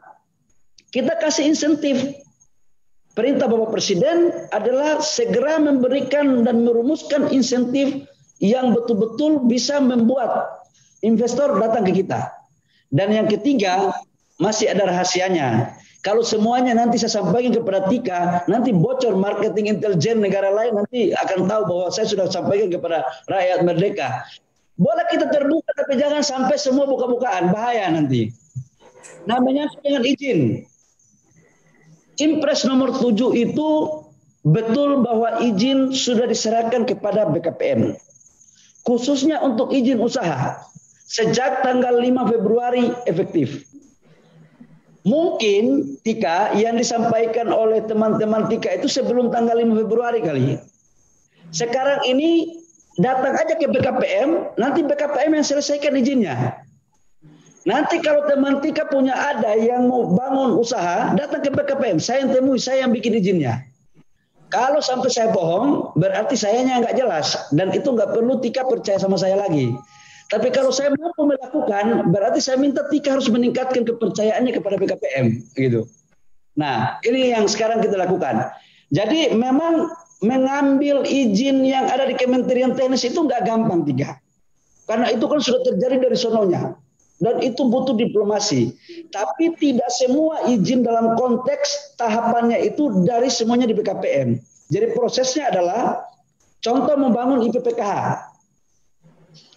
kita kasih insentif. Perintah Bapak Presiden adalah segera memberikan dan merumuskan insentif yang betul-betul bisa membuat investor datang ke kita. Dan yang ketiga, masih ada rahasianya. Kalau semuanya nanti saya sampaikan kepada Tika, nanti bocor marketing intelijen negara lain, nanti akan tahu bahwa saya sudah sampaikan kepada rakyat merdeka. Boleh kita terbuka, tapi jangan sampai semua buka-bukaan, bahaya nanti. Namanya dengan izin. Impres nomor 7 itu betul bahwa izin sudah diserahkan kepada BKPM. Khususnya untuk izin usaha. Sejak tanggal 5 Februari efektif. Mungkin Tika yang disampaikan oleh teman-teman Tika itu sebelum tanggal 5 Februari kali. Sekarang ini datang aja ke BKPM, nanti BKPM yang selesaikan izinnya. Nanti kalau teman Tika punya ada yang mau bangun usaha, datang ke BKPM, saya yang temui, saya yang bikin izinnya. Kalau sampai saya bohong, berarti sayanya nggak jelas. Dan itu nggak perlu Tika percaya sama saya lagi. Tapi kalau saya mampu melakukan, berarti saya minta Tika harus meningkatkan kepercayaannya kepada BKPM, gitu. Nah, ini yang sekarang kita lakukan. Jadi memang mengambil izin yang ada di Kementerian Teknis itu nggak gampang, Tika. Karena itu kan sudah terjadi dari sononya. Dan itu butuh diplomasi. Tapi tidak semua izin dalam konteks tahapannya itu dari semuanya di BKPM. Jadi prosesnya adalah contoh membangun IPPKH.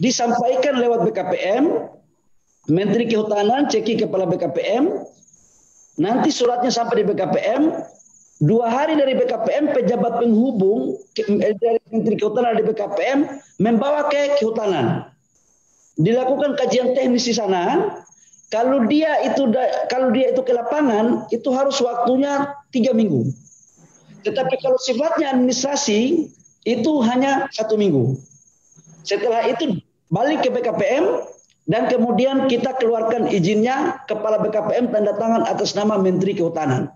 Disampaikan lewat BKPM, Menteri Kehutanan, ceki kepala BKPM, nanti suratnya sampai di BKPM, 2 hari dari BKPM, pejabat penghubung dari Menteri Kehutanan di BKPM membawa ke Kehutanan. Dilakukan kajian teknis di sana. Kalau dia itu ke lapangan, itu harus waktunya 3 minggu. Tetapi kalau sifatnya administrasi, itu hanya 1 minggu. Setelah itu balik ke BKPM dan kemudian kita keluarkan izinnya, kepala BKPM tanda tangan atas nama Menteri Kehutanan.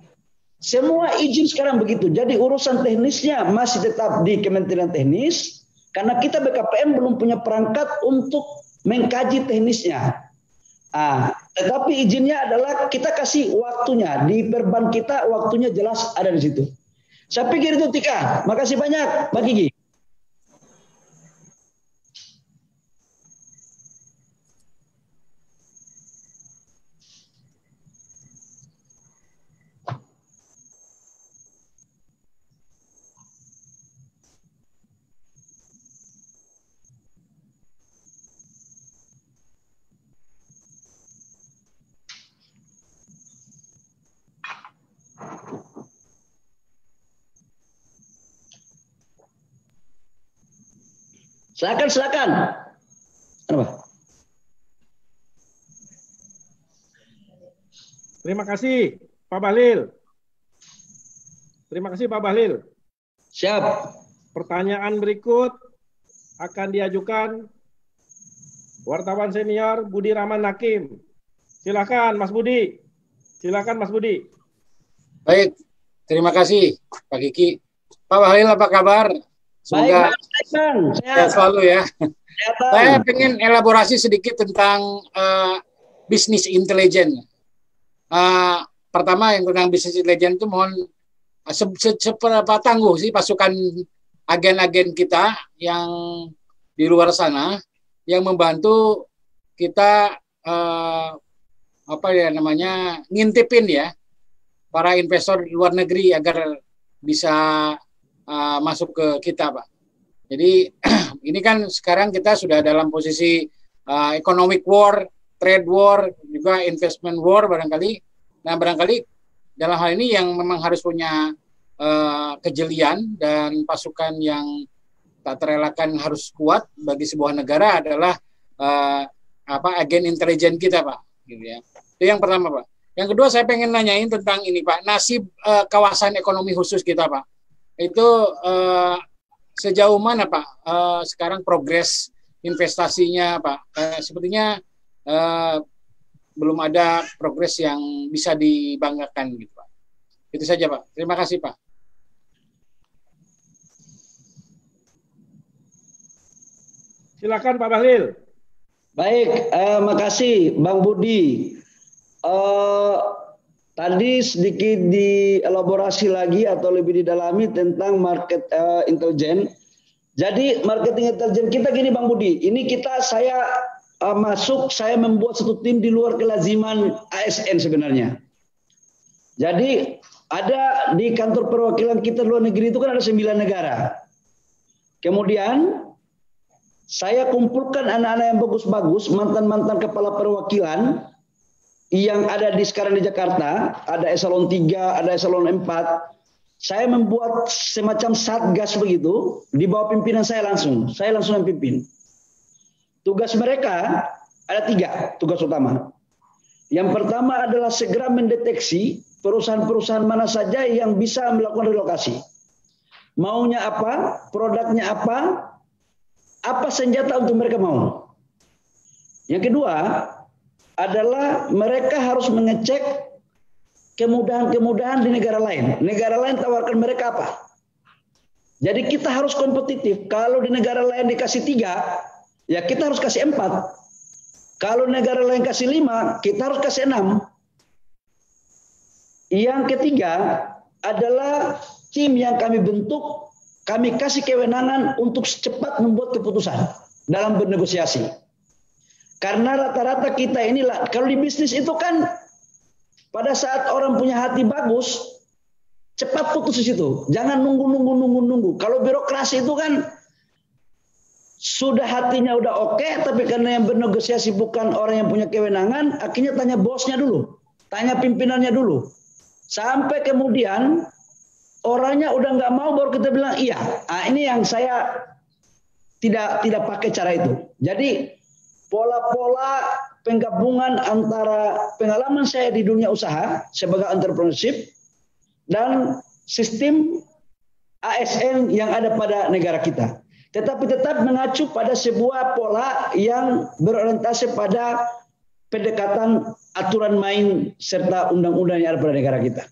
Semua izin sekarang begitu. Jadi urusan teknisnya masih tetap di Kementerian Teknis karena kita BKPM belum punya perangkat untuk mengkaji teknisnya. Tetapi izinnya adalah kita kasih waktunya di perban kita, waktunya jelas ada di situ. Saya pikir itu Tika. Makasih banyak Pak Gigi. Silakan. Apa? Terima kasih Pak Bahlil. Terima kasih Pak Bahlil. Siap. Pertanyaan berikut akan diajukan wartawan senior Budi Rahman Hakim. Silakan Mas Budi. Silakan Mas Budi. Baik, terima kasih Pak Kiki. Pak Bahlil apa kabar? Semoga sehat selalu ya. Saya ingin elaborasi sedikit tentang bisnis intelijen. Pertama yang tentang bisnis intelijen itu mohon seberapa tangguh sih pasukan agen-agen kita yang di luar sana yang membantu kita ngintipin ya para investor di luar negeri agar bisa masuk ke kita, Pak. Jadi ini kan sekarang kita sudah dalam posisi economic war, trade war, juga investment war barangkali. Nah barangkali dalam hal ini yang memang harus punya kejelian dan pasukan yang tak terelakkan harus kuat bagi sebuah negara adalah agen intelijen kita, Pak. Gitu ya. Itu yang pertama, Pak. Yang kedua saya pengen nanyain tentang ini, Pak, nasib kawasan ekonomi khusus kita, Pak. Itu sejauh mana Pak sekarang progres investasinya Pak? Sepertinya belum ada progres yang bisa dibanggakan gitu Pak. Itu saja Pak. Terima kasih Pak. Silakan Pak Bahlil. Baik, makasih Bang Budi. Tadi sedikit dielaborasi lagi atau lebih didalami tentang market intelligence. Jadi marketing intelligence kita gini Bang Budi, ini saya membuat satu tim di luar kelaziman ASN sebenarnya. Jadi ada di kantor perwakilan kita luar negeri itu kan ada 9 negara. Kemudian saya kumpulkan anak-anak yang bagus-bagus, mantan-mantan kepala perwakilan yang ada sekarang di Jakarta, ada eselon 3, ada eselon 4. Saya membuat semacam satgas begitu, di bawah pimpinan saya langsung yang pimpin. Tugas mereka ada 3 tugas utama. Yang pertama adalah segera mendeteksi perusahaan-perusahaan mana saja yang bisa melakukan relokasi. Maunya apa, produknya apa senjata untuk mereka mau. Yang kedua adalah mereka harus mengecek kemudahan-kemudahan di negara lain. Negara lain tawarkan mereka apa. Jadi kita harus kompetitif. Kalau di negara lain dikasih 3, ya kita harus kasih 4. Kalau negara lain kasih 5, kita harus kasih 6. Yang ketiga adalah tim yang kami bentuk, kami kasih kewenangan untuk cepat membuat keputusan dalam bernegosiasi. Karena rata-rata kita inilah, kalau di bisnis itu kan pada saat orang punya hati bagus, cepat putus di situ. Jangan nunggu. Kalau birokrasi itu kan sudah hatinya udah oke, tapi karena yang bernegosiasi bukan orang yang punya kewenangan, akhirnya tanya bosnya dulu, tanya pimpinannya dulu. Sampai kemudian orangnya udah nggak mau, baru kita bilang iya. Nah, ini yang saya tidak pakai cara itu. Jadi pola-pola penggabungan antara pengalaman saya di dunia usaha sebagai entrepreneurship dan sistem ASN yang ada pada negara kita. Tetapi tetap mengacu pada sebuah pola yang berorientasi pada pendekatan aturan main serta undang-undang yang ada pada negara kita.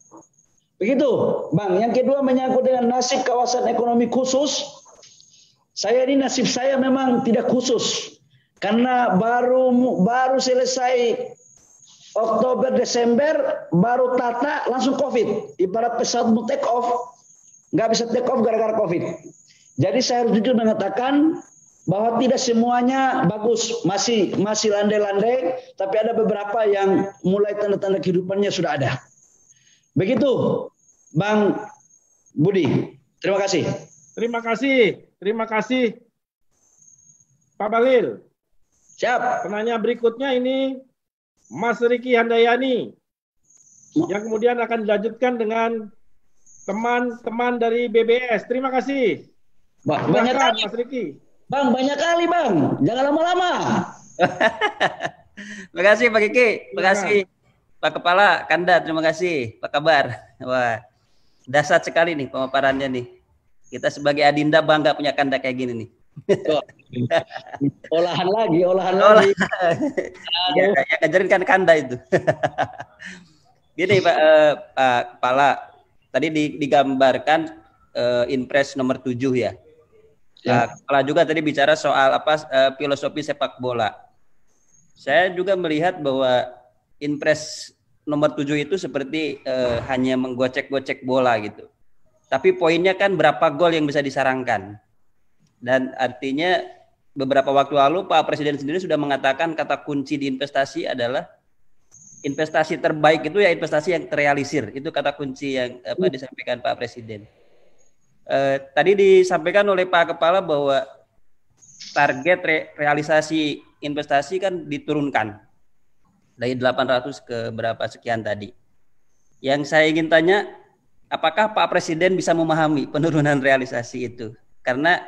Begitu, Bang. Yang kedua menyangkut dengan nasib kawasan ekonomi khusus. Nasib saya memang tidak khusus. Karena baru selesai Oktober Desember baru tata langsung COVID. Ibarat pesawat mau take off, nggak bisa take off gara-gara COVID. Jadi saya harus jujur mengatakan bahwa tidak semuanya bagus, masih landai-landai, tapi ada beberapa yang mulai tanda-tanda kehidupannya sudah ada. Begitu, Bang Budi. Terima kasih. Terima kasih, Pak Bahlil. Siap. Penanya berikutnya ini Mas Riki Handayani, yang kemudian akan dilanjutkan dengan teman-teman dari BBS. Terima kasih. Banyak kali, Mas Riki. Bang, banyak kali, Bang. Jangan lama-lama. Terima kasih Pak Kiki. Terima kasih Pak Kepala Kanda. Terima kasih. Apa kabar? Wah, dahsyat sekali nih pemaparannya nih. Kita sebagai Adinda bangga punya Kanda kayak gini nih. olahan lagi. Ya, ngajarin kan Kanda itu. Gini Pak Kepala, tadi digambarkan Inpres nomor 7 ya. Kepala juga tadi bicara soal filosofi sepak bola. Saya juga melihat bahwa Inpres nomor 7 itu seperti hanya menggocek-gocek bola gitu. Tapi poinnya kan berapa gol yang bisa disarangkan. Dan artinya beberapa waktu lalu Pak Presiden sendiri sudah mengatakan kata kunci di investasi adalah investasi terbaik itu ya investasi yang terrealisir. Itu kata kunci yang disampaikan Pak Presiden. Tadi disampaikan oleh Pak Kepala bahwa target realisasi investasi kan diturunkan dari 800 ke berapa sekian tadi. Yang saya ingin tanya, apakah Pak Presiden bisa memahami penurunan realisasi itu? Karena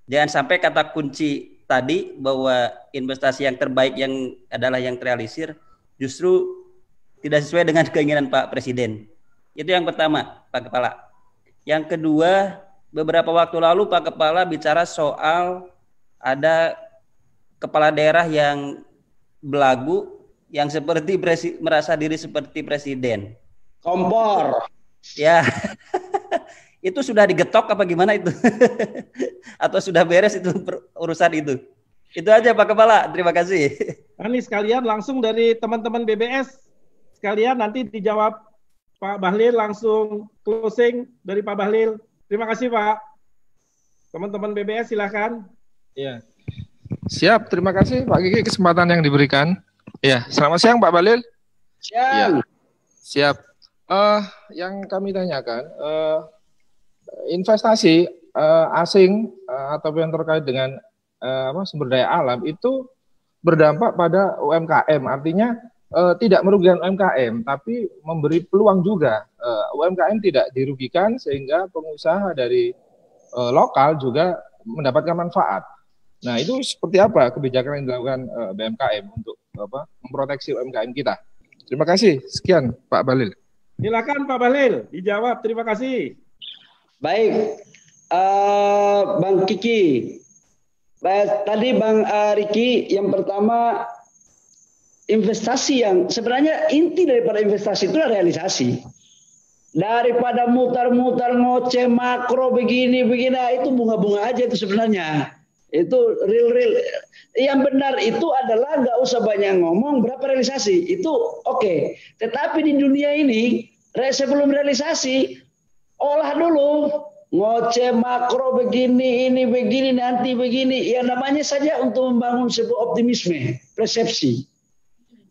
jangan sampai kata kunci tadi bahwa investasi yang terbaik yang adalah yang terrealisir justru tidak sesuai dengan keinginan Pak Presiden. Itu yang pertama, Pak Kepala. Yang kedua, beberapa waktu lalu Pak Kepala bicara soal ada kepala daerah yang belagu, yang seperti merasa diri seperti presiden. Kompor. Ya, itu sudah digetok apa gimana itu? Atau sudah beres itu urusan itu? Itu aja Pak Kepala, terima kasih. Ini sekalian langsung dari teman-teman BBS, sekalian nanti dijawab Pak Bahlil, langsung closing dari Pak Bahlil. Terima kasih Pak. Teman-teman BBS silakan. Ya. Siap, terima kasih Pak Kiki kesempatan yang diberikan. Ya, selamat siang Pak Bahlil. Siang. Ya. Siap. Yang kami tanyakan, investasi asing atau yang terkait dengan sumber daya alam itu berdampak pada UMKM, artinya tidak merugikan UMKM, tapi memberi peluang juga. UMKM tidak dirugikan sehingga pengusaha dari lokal juga mendapatkan manfaat. Nah, itu seperti apa kebijakan yang dilakukan BMKM untuk memproteksi UMKM kita? Terima kasih. Sekian Pak Bahlil. Silakan Pak Bahlil dijawab. Terima kasih. Baik, Bang Kiki. Tadi Bang Riki, yang pertama investasi yang sebenarnya inti daripada investasi itu adalah realisasi. Daripada mutar-mutar ngoceh makro begini itu bunga-bunga aja itu sebenarnya. Itu real. Yang benar itu adalah nggak usah banyak ngomong, berapa realisasi itu oke. Tetapi di dunia ini sebelum realisasi olah dulu. Ngoceh makro begini, ini begini, nanti begini. Ya namanya saja untuk membangun sebuah optimisme, persepsi.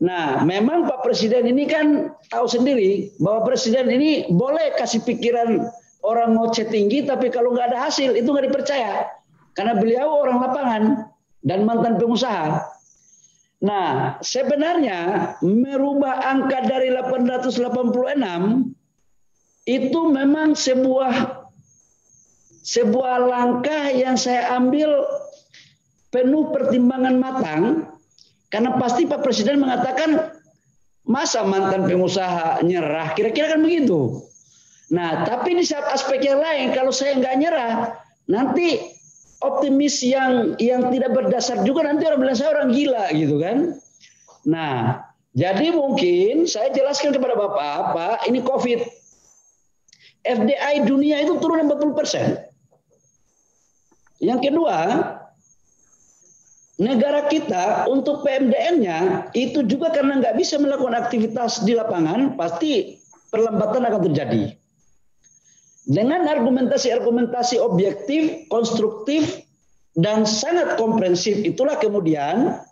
Nah, memang Pak Presiden ini kan tahu sendiri bahwa Presiden ini boleh kasih pikiran orang ngoceh tinggi, tapi kalau nggak ada hasil itu nggak dipercaya. Karena beliau orang lapangan dan mantan pengusaha. Nah, sebenarnya merubah angka dari 886 itu memang sebuah langkah yang saya ambil penuh pertimbangan matang, karena pasti Pak Presiden mengatakan masa mantan pengusaha nyerah, kira-kira kan begitu. Nah, tapi di saat aspek yang lain, kalau saya nggak nyerah, nanti optimis yang tidak berdasar juga, nanti orang bilang saya orang gila gitu kan. Nah, jadi mungkin saya jelaskan kepada Bapak, Pak, ini COVID. FDI dunia itu turun 40%. Yang kedua, negara kita untuk PMDN-nya itu juga karena nggak bisa melakukan aktivitas di lapangan, pasti perlambatan akan terjadi. Dengan argumentasi-argumentasi objektif, konstruktif, dan sangat komprehensif, itulah kemudian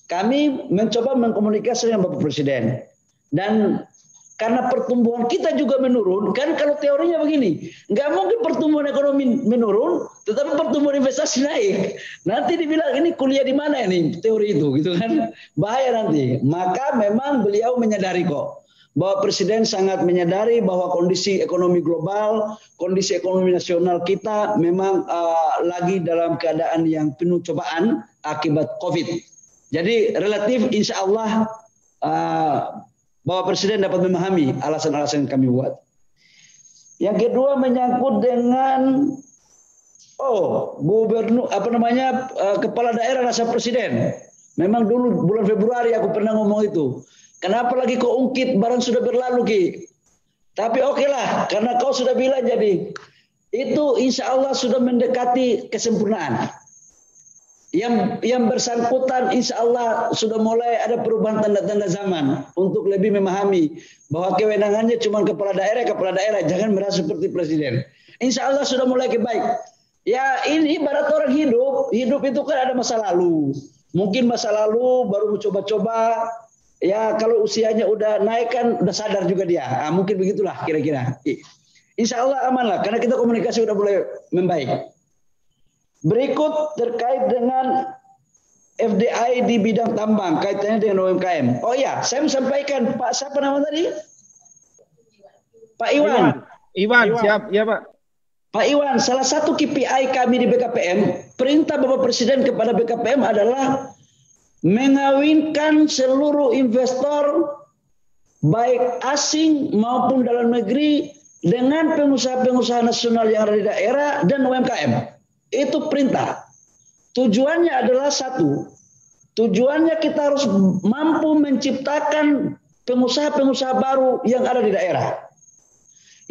kami mencoba mengkomunikasikan dengan Bapak Presiden. Dan karena pertumbuhan kita juga menurun, kan kalau teorinya begini, nggak mungkin pertumbuhan ekonomi menurun, tetapi pertumbuhan investasi naik. Nanti dibilang ini kuliah di mana ini teori itu, gitu kan? Bahaya nanti. Maka memang beliau menyadari kok bahwa Presiden sangat menyadari bahwa kondisi ekonomi global, kondisi ekonomi nasional kita memang lagi dalam keadaan yang penuh cobaan akibat COVID. Jadi relatif insya Allah bahwa Presiden dapat memahami alasan-alasan yang kami buat. Yang kedua menyangkut dengan gubernur kepala daerah rasa Presiden. Memang dulu bulan Februari aku pernah ngomong itu. Kenapa lagi kau ungkit, barang sudah berlalu Ki. Tapi oke lah, karena kau sudah bilang jadi. Itu insya Allah sudah mendekati kesempurnaan. Yang bersangkutan insya Allah sudah mulai ada perubahan tanda-tanda zaman untuk lebih memahami bahwa kewenangannya cuma kepala daerah, jangan merasa seperti Presiden. Insya Allah sudah mulai baik. Ya ini ibarat orang hidup itu kan ada masa lalu. Mungkin masa lalu baru mencoba-coba, ya kalau usianya udah naik kan udah sadar juga dia. Mungkin begitulah kira-kira. Insya Allah aman lah karena kita komunikasi udah mulai membaik. Berikut terkait dengan FDI di bidang tambang, kaitannya dengan UMKM. Oh ya, saya sampaikan Pak, siapa nama tadi? Pak Iwan. Iwan, siap, ya Pak. Pak Iwan, salah satu KPI kami di BKPM, perintah Bapak Presiden kepada BKPM adalah mengawinkan seluruh investor, baik asing maupun dalam negeri, dengan pengusaha-pengusaha nasional yang ada di daerah dan UMKM. Itu perintah. Tujuannya adalah satu. Tujuannya kita harus mampu menciptakan pengusaha-pengusaha baru yang ada di daerah.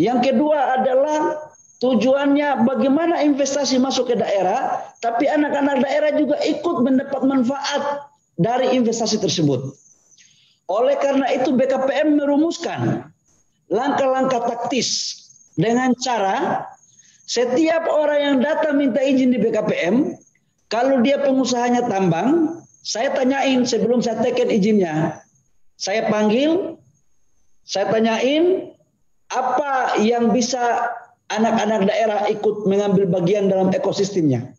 Yang kedua adalah Tujuannya bagaimana investasi masuk ke daerah, tapi anak-anak daerah juga ikut mendapat manfaat dari investasi tersebut. Oleh karena itu BKPM merumuskan langkah-langkah taktis dengan cara setiap orang yang datang minta izin di BKPM, kalau dia pengusahanya tambang, saya tanyain sebelum saya teken izinnya. Saya panggil, saya tanyain apa yang bisa anak-anak daerah ikut mengambil bagian dalam ekosistemnya.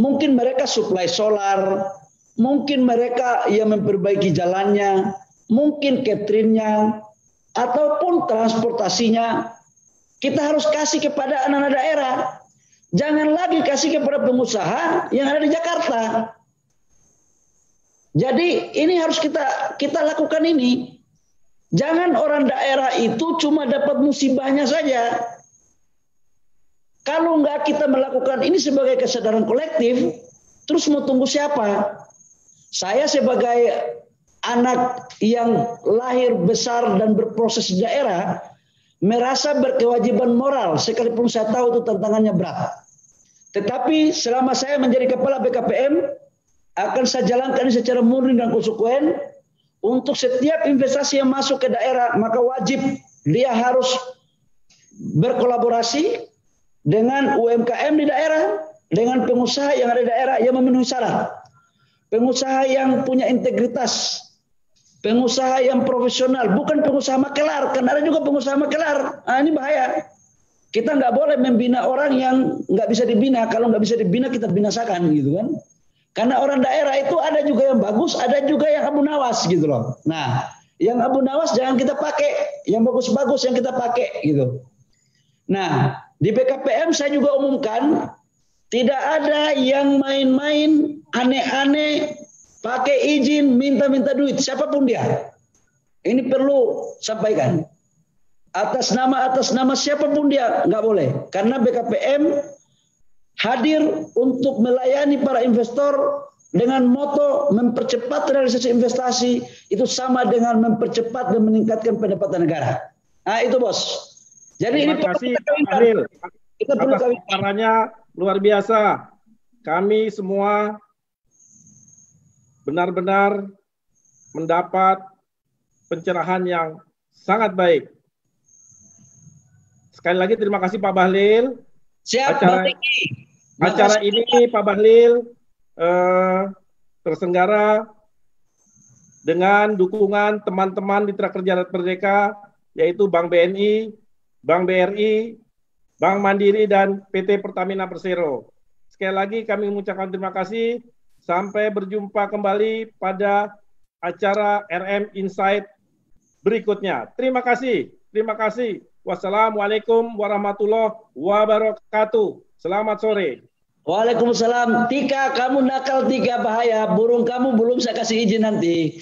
Mungkin mereka suplai solar, mungkin mereka yang memperbaiki jalannya, mungkin cateringnya, ataupun transportasinya. Kita harus kasih kepada anak-anak daerah. Jangan lagi kasih kepada pengusaha yang ada di Jakarta. Jadi ini harus kita lakukan ini. Jangan orang daerah itu cuma dapat musibahnya saja. Kalau enggak kita melakukan ini sebagai kesadaran kolektif, terus mau tunggu siapa? Saya sebagai anak yang lahir besar dan berproses di daerah, merasa berkewajiban moral sekalipun saya tahu itu tantangannya berat. Tetapi selama saya menjadi kepala BKPM, akan saya jalankan secara murni dan konsekuen. Untuk setiap investasi yang masuk ke daerah, maka wajib dia harus berkolaborasi dengan UMKM di daerah, dengan pengusaha yang ada di daerah yang memenuhi syarat. Pengusaha yang punya integritas, pengusaha yang profesional, bukan pengusaha makelar. Kan ada juga pengusaha makelar. Nah, ini bahaya. Kita nggak boleh membina orang yang nggak bisa dibina. Kalau nggak bisa dibina, kita binasakan, gitu kan? Karena orang daerah itu ada juga yang bagus, ada juga yang Abu Nawas, gitu loh. Nah, yang Abu Nawas jangan kita pakai, yang bagus-bagus yang kita pakai, gitu. Nah, di BKPM saya juga umumkan tidak ada yang main-main aneh-aneh pakai izin minta-minta duit siapapun dia. Ini perlu sampaikan. Atas nama siapapun dia nggak boleh. Karena BKPM hadir untuk melayani para investor dengan moto mempercepat realisasi investasi, itu sama dengan mempercepat dan meningkatkan pendapatan negara. Nah, itu bos. Jadi terima kasih Pak Bahlil. Atas paparannya luar biasa. Kami semua benar-benar mendapat pencerahan yang sangat baik. Sekali lagi terima kasih Pak Bahlil. Siap, acara ini Pak Bahlil terselenggara dengan dukungan teman-teman di Mitra Kerja Rakyat Merdeka, yaitu Bank BNI, Bank BRI, Bank Mandiri, dan PT Pertamina Persero. Sekali lagi kami mengucapkan terima kasih. Sampai berjumpa kembali pada acara RM Insight berikutnya. Terima kasih. Terima kasih. Wassalamualaikum warahmatullahi wabarakatuh. Selamat sore. Waalaikumsalam. Tika, kamu nakal Tika, bahaya. Burung kamu belum saya kasih izin nanti.